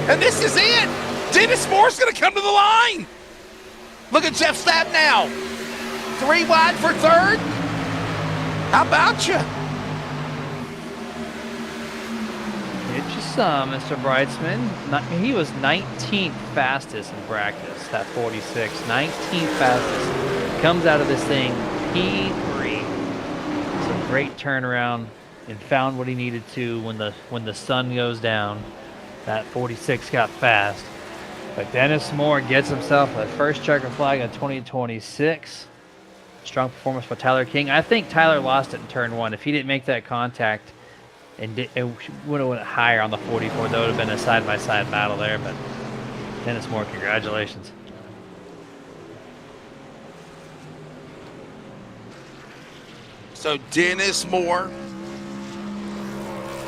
And this is it. Dennis Moore's going to come to the line. Look at Jeff Stapp now. 3 wide for third. How about you?
Get you some, Mr. Breitzman. He was 19th fastest in practice, that 46. 19th fastest. Comes out of this thing P3. Some great turnaround and found what he needed to when the sun goes down. That 46 got fast. But Dennis Moore gets himself a first checker flag in 2026. Strong performance by Tyler King. I think Tyler lost it in turn 1. If he didn't make that contact and it would have went higher on the 44, that would have been a side-by-side battle there. But Dennis Moore, congratulations.
So Dennis Moore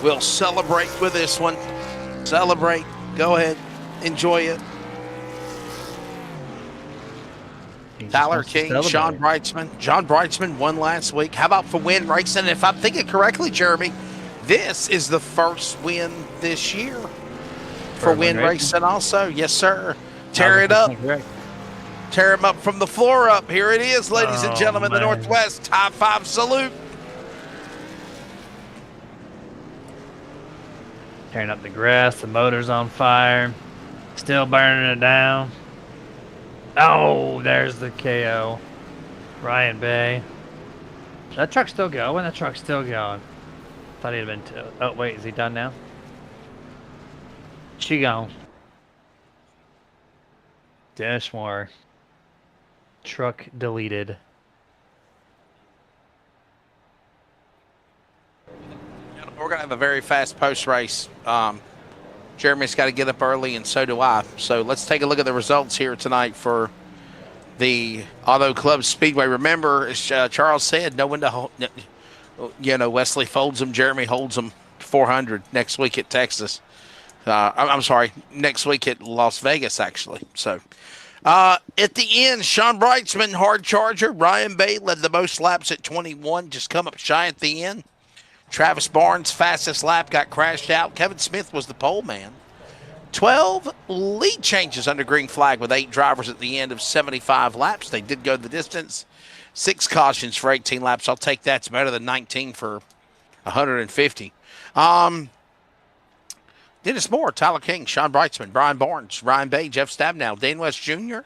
will celebrate with this one. Celebrate. Go ahead. Enjoy it. Tyler King, Sean Breitzman. John Breitzman won last week. How about for Win Racing? If I'm thinking correctly, Jeremy, this is the first win this year for Win Racing also. Yes, sir. Tear it up. Tear him up from the floor up. Here it is, ladies and gentlemen, the Northwest High 5 salute.
Tearing up the grass. The motor's on fire. Still burning it down. Oh, there's the KO. Ryan Bay. That truck's still going. That truck's still going. Thought he'd been. Oh, wait. Is he done now? She gone. Dennis Moore. Truck deleted.
We're going to have a very fast post-race. Jeremy's got to get up early, and so do I. So let's take a look at the results here tonight for the Auto Club Speedway. Remember, as Charles said, no one to hold. Wesley folds them. Jeremy holds them 400 next week at Texas. I'm sorry, next week at Las Vegas, actually. So at the end, Sean Breitzman, hard charger. Ryan Bay led the most laps at 21, just come up shy at the end. Travis Barnes, fastest lap, got crashed out. Kevin Smith was the pole man. 12 lead changes under green flag with 8 drivers at the end of 75 laps. They did go the distance. 6 cautions for 18 laps. I'll take that. It's better than 19 for 150. Dennis Moore, Tyler King, Sean Breitzman, Brian Barnes, Ryan Bay, Jeff Stabnow, Dane West Jr.,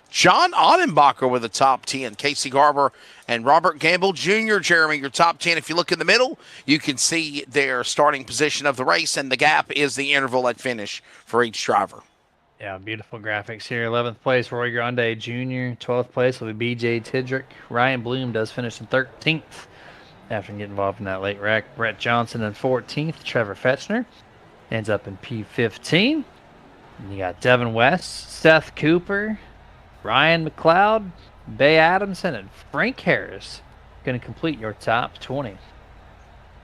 John Ottenbacher with the top 10, Casey Garber, and Robert Gamble Jr. Jeremy, your top 10. If you look in the middle, you can see their starting position of the race, and the gap is the interval at finish for each driver.
Yeah, beautiful graphics here. 11th place, Roy Grande Jr. 12th place will be BJ Tidrick. Ryan Bloom does finish in 13th after getting involved in that late wreck. Brett Johnson in 14th. Trevor Fetchner ends up in P15. And you got Devin West, Seth Cooper, Ryan McLeod, Bay Adamson, and Frank Harris going to complete your top 20.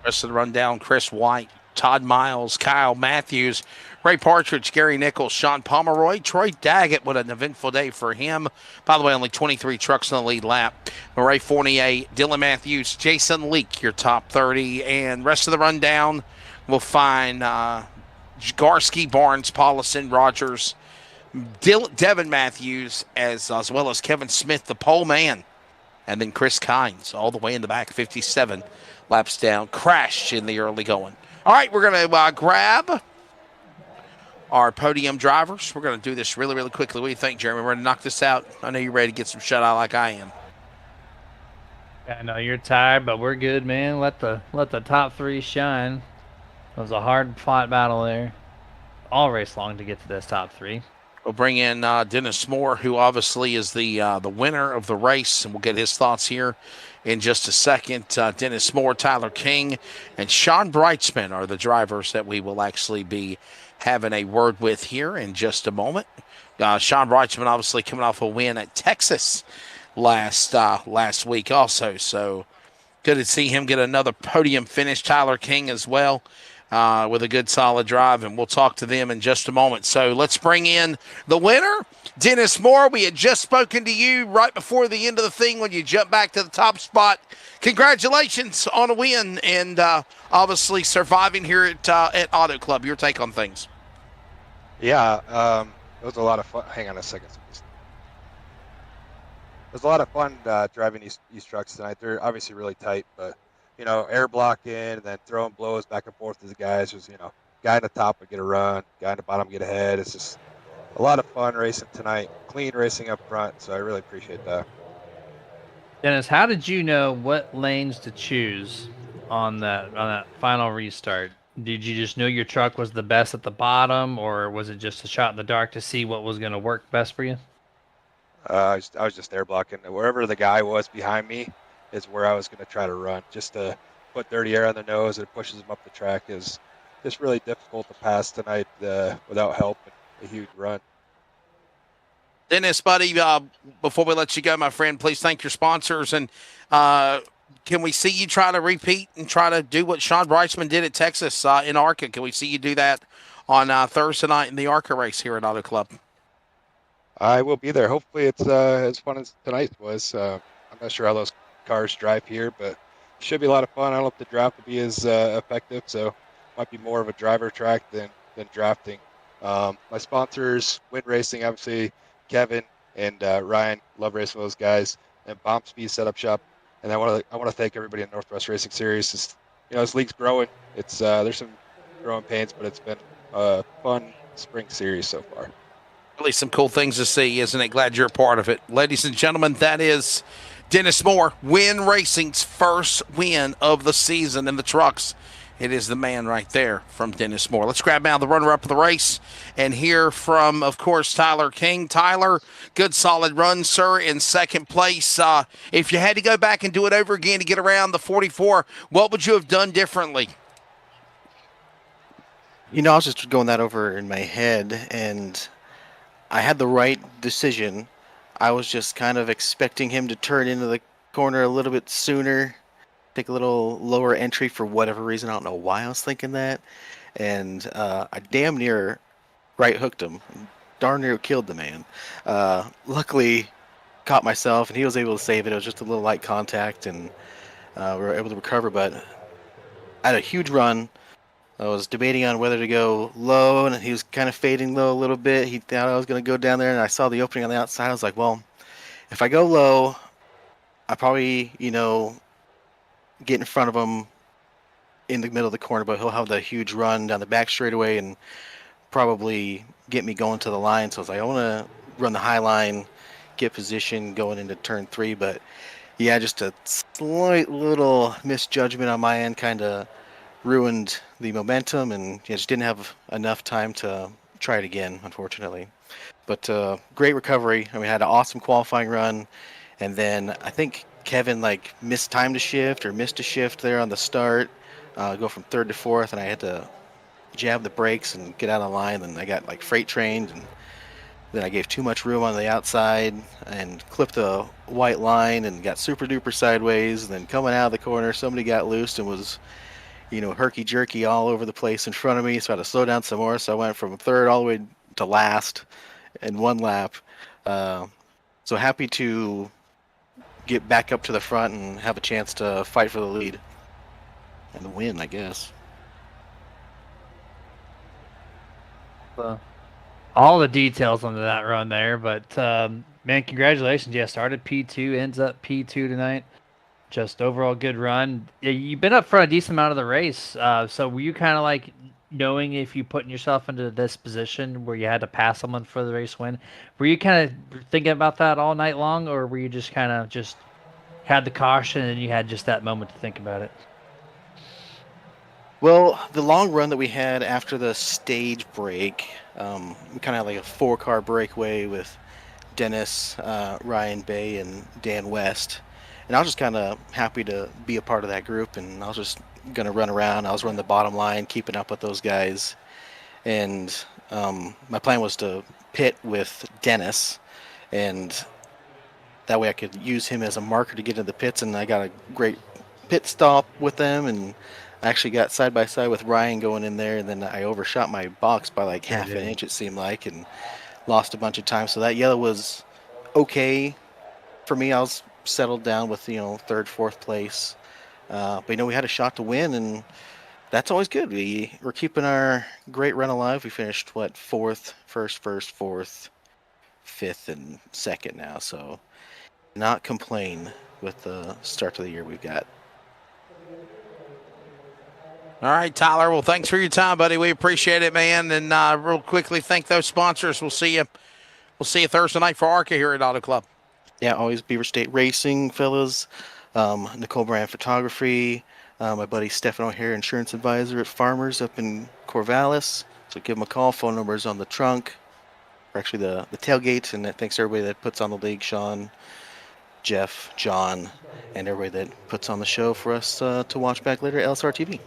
Rest of the rundown, Chris White, Todd Miles, Kyle Matthews, Ray Partridge, Gary Nichols, Sean Pomeroy, Troy Daggett. What an eventful day for him. By the way, only 23 trucks in the lead lap. Ray Fournier, Dylan Matthews, Jason Leake, your top 30. And rest of the rundown, we'll find Jagarski, Barnes, Paulison, Rogers, Devin Matthews, as well as Kevin Smith, the pole man, and then Chris Kynes all the way in the back, 57 laps down, crashed in the early going. All right, we're going to grab our podium drivers. We're going to do this really, really quickly. What do you think, Jeremy? We're going to knock this out. I know you're ready to get some shut eye like I am.
I know you're tired, but we're good, man. Let the top 3 shine. It was a hard-fought battle there. All race long to get to this top 3.
We'll bring in Dennis Moore, who obviously is the winner of the race, and we'll get his thoughts here in just a second. Dennis Moore, Tyler King, and Sean Breitzman are the drivers that we will actually be having a word with here in just a moment. Sean Breitzman obviously coming off a win at Texas last week also, so good to see him get another podium finish. Tyler King as well. With a good solid drive, and we'll talk to them in just a moment. So let's bring in the winner, Dennis Moore. We had just spoken to you right before the end of the thing when you jumped back to the top spot. Congratulations on a win, and obviously surviving here at Auto Club. Your take on things?
Yeah, it was a lot of fun. Hang on a second. It was a lot of fun driving these trucks tonight. They're obviously really tight, but air blocking and then throwing blows back and forth to the guys. Just, guy in the top would get a run, guy in the bottom get ahead. It's just a lot of fun racing tonight. Clean racing up front, so I really appreciate that.
Dennis, how did you know what lanes to choose on that final restart? Did you just know your truck was the best at the bottom, or was it just a shot in the dark to see what was going to work best for you?
I was just air blocking. Wherever the guy was behind me is where I was going to try to run, just to put dirty air on the nose and pushes him up the track. Is just really difficult to pass tonight without help and a huge run.
Dennis, buddy, before we let you go, my friend, please thank your sponsors. And can we see you try to repeat and try to do what Sean Bryceman did at Texas in ARCA? Can we see you do that on Thursday night in the ARCA race here at Auto Club?
I will be there. Hopefully it's as fun as tonight was. I'm not sure how those cars drive here, but it should be a lot of fun. I don't know if the draft will be as effective, so might be more of a driver track than drafting. My sponsors, Wind Racing, obviously, Kevin and Ryan, love racing with those guys, and Bomb Speed Setup Shop. And I want to thank everybody in Northwest Racing Series. This league's growing. It's there's some growing pains, but it's been a fun spring series so far.
Really some cool things to see, isn't it? Glad you're a part of it. Ladies and gentlemen, that is Dennis Moore, Wind Racing's first win of the season in the trucks. It is the man right there from Dennis Moore. Let's grab now the runner-up of the race and hear from, of course, Tyler King. Tyler, good solid run, sir, in second place. If you had to go back and do it over again to get around the 44, what would you have done differently?
I was just going that over in my head, and I had the right decision. I was just kind of expecting him to turn into the corner a little bit sooner, take a little lower entry for whatever reason. I don't know why I was thinking that. And I damn near right hooked him. Darn near killed the man. Luckily, caught myself, and he was able to save it. It was just a little light contact, and we were able to recover. But I had a huge run. I was debating on whether to go low, and he was kind of fading low a little bit. He thought I was going to go down there, and I saw the opening on the outside. I was like, well, if I go low, I probably, get in front of him in the middle of the corner, but he'll have the huge run down the back straightaway and probably get me going to the line. So I was like, I want to run the high line, get position going into turn 3. But, yeah, just a slight little misjudgment on my end kind of ruined the momentum, and just didn't have enough time to try it again, unfortunately. But great recovery. I had an awesome qualifying run, and then I think Kevin missed time to shift or missed a shift there on the start, go from 3rd to 4th, and I had to jab the brakes and get out of line, and I got freight trained, and then I gave too much room on the outside and clipped the white line and got super duper sideways, and then coming out of the corner, somebody got loose and was herky-jerky all over the place in front of me, so I had to slow down some more. So I went from 3rd all the way to last in one lap. So happy to get back up to the front and have a chance to fight for the lead and the win, I guess.
All the details on that run there, but man, congratulations. Yeah, started P2, ends up P2 tonight. Just overall good run. You've been up for a decent amount of the race. So were you kind of knowing if you putting yourself into this position where you had to pass someone for the race win? Were you kind of thinking about that all night long, or were you just kind of just had the caution and you had just that moment to think about it?
Well, the long run that we had after the stage break, we kind of had a 4-car breakaway with Dennis, Ryan Bay, and Dan West. And I was just kind of happy to be a part of that group, and I was just going to run around. I was running the bottom line, keeping up with those guys. And my plan was to pit with Dennis, and that way I could use him as a marker to get into the pits, and I got a great pit stop with them, and I actually got side by side with Ryan going in there, and then I overshot my box by half an inch, it seemed like, and lost a bunch of time. So that yellow was okay for me. I was settled down with 3rd, 4th place, but we had a shot to win, and that's always good. We're keeping our great run alive. We finished 4th, 4th, 5th, and 2nd now, so not complain with the start of the year we've got.
All right, Tyler. Well, thanks for your time, buddy. We appreciate it, man. And real quickly, thank those sponsors. We'll see you Thursday night for ARCA here at Auto Club.
Yeah, always Beaver State Racing, fellas. Nicole Brand Photography. My buddy Stefano here, Insurance Advisor at Farmers up in Corvallis. So give him a call. Phone number is on the trunk. or actually the tailgate, and thanks to everybody that puts on the league, Sean, Jeff, John, and everybody that puts on the show for us to watch back later at LSRTV.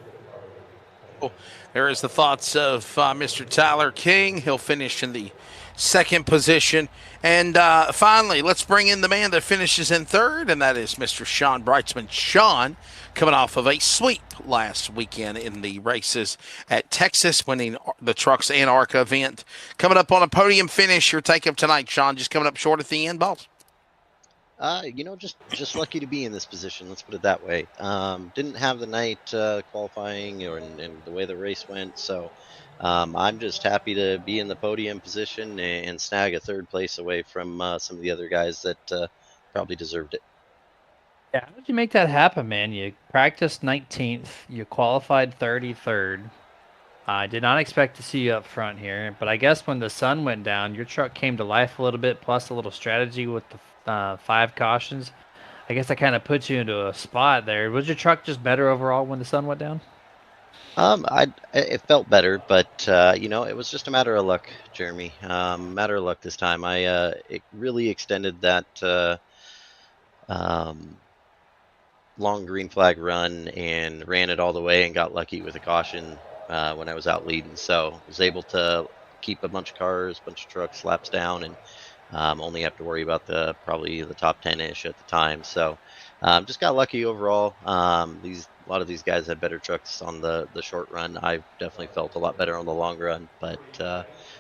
There is the thoughts of Mr. Tyler King. He'll finish in the second position. And finally, let's bring in the man that finishes in third, and that is Mr. Sean Brightsman. Sean, coming off of a sweep last weekend in the races at Texas, winning the Trucks and ARCA event. Coming up on a podium finish, your take of tonight, Sean, just coming up short at the end, boss.
Just lucky to be in this position. Let's put it that way. Didn't have the night qualifying and the way the race went, so I'm just happy to be in the podium position and snag a third place away from some of the other guys that probably deserved it.
Yeah, how did you make that happen, man? You practiced 19th, you qualified 33rd. I did not expect to see you up front here, but I guess when the sun went down, your truck came to life a little bit, plus a little strategy with the 5 cautions. I guess that kind of puts you into a spot there. Was your truck just better overall when the sun went down?
It felt better, but it was just a matter of luck, Jeremy. Matter of luck this time. It really extended that long green flag run and ran it all the way and got lucky with a caution when I was out leading. So I was able to keep a bunch of cars, bunch of trucks, laps down, and only have to worry about probably the top 10-ish at the time. So just got lucky overall. A lot of these guys had better trucks on the short run. I definitely felt a lot better on the long run, but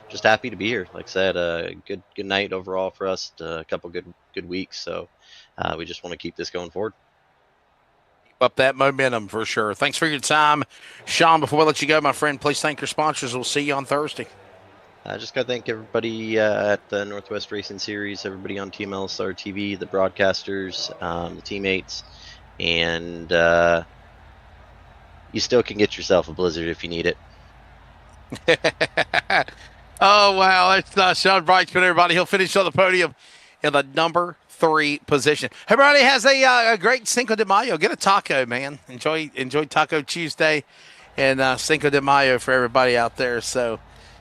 just happy to be here. Like I said, a good night overall for us. A couple good weeks. So we just want to keep this going forward.
Keep up that momentum for sure. Thanks for your time, Sean. Before we let you go, my friend, please thank your sponsors. We'll see you on Thursday.
I just got to thank everybody at the Northwest Racing Series, everybody on Team LSRTV, the broadcasters, the teammates, and you still can get yourself a Blizzard if you need it.
Oh, wow. That's Sean Brightsman, everybody. He'll finish on the podium in the number 3 position. Everybody has a great Cinco de Mayo. Get a taco, man. Enjoy Taco Tuesday and Cinco de Mayo for everybody out there. So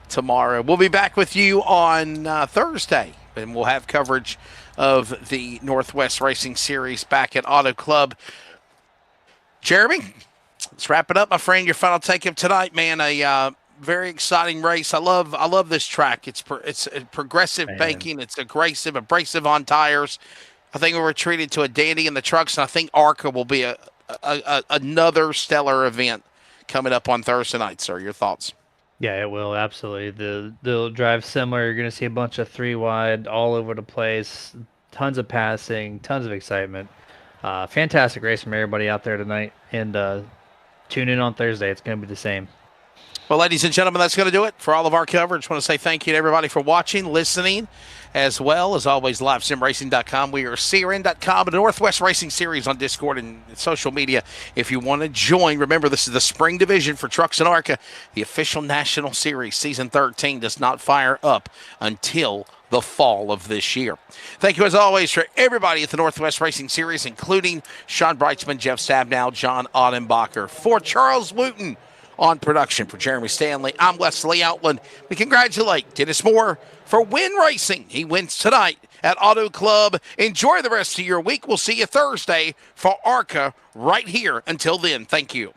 tomorrow we'll be back with you on Thursday, and we'll have coverage of the Northwest Racing Series back at Auto Club. Jeremy, let's wrap it up, my friend. Your final take of tonight, man. A very exciting race. I love this track. It's progressive banking. It's aggressive, abrasive on tires. I think we were treated to a dandy in the trucks, and I think ARCA will be another stellar event coming up on Thursday night, sir. Your thoughts?
Yeah, it will, absolutely. They'll drive similar. You're going to see a bunch of 3 wide all over the place, tons of passing, tons of excitement. Fantastic race from everybody out there tonight, and tune in on Thursday. It's going to be the same.
Well, ladies and gentlemen, that's going to do it for all of our coverage. I want to say thank you to everybody for watching, listening, as well as always, livesimracing.com. We are CRN.com and the Northwest Racing Series on Discord and social media. If you want to join, remember this is the spring division for Trucks and ARCA. The official national series, season 13, does not fire up until the fall of this year. Thank you, as always, for everybody at the Northwest Racing Series, including Sean Brightsman, Jeff Stabnow, John Audenbacher. For Charles Wooten on production, for Jeremy Stanley, I'm Wesley Outland. We congratulate Dennis Moore for Win Racing. He wins tonight at Auto Club. Enjoy the rest of your week. We'll see you Thursday for ARCA right here. Until then, thank you.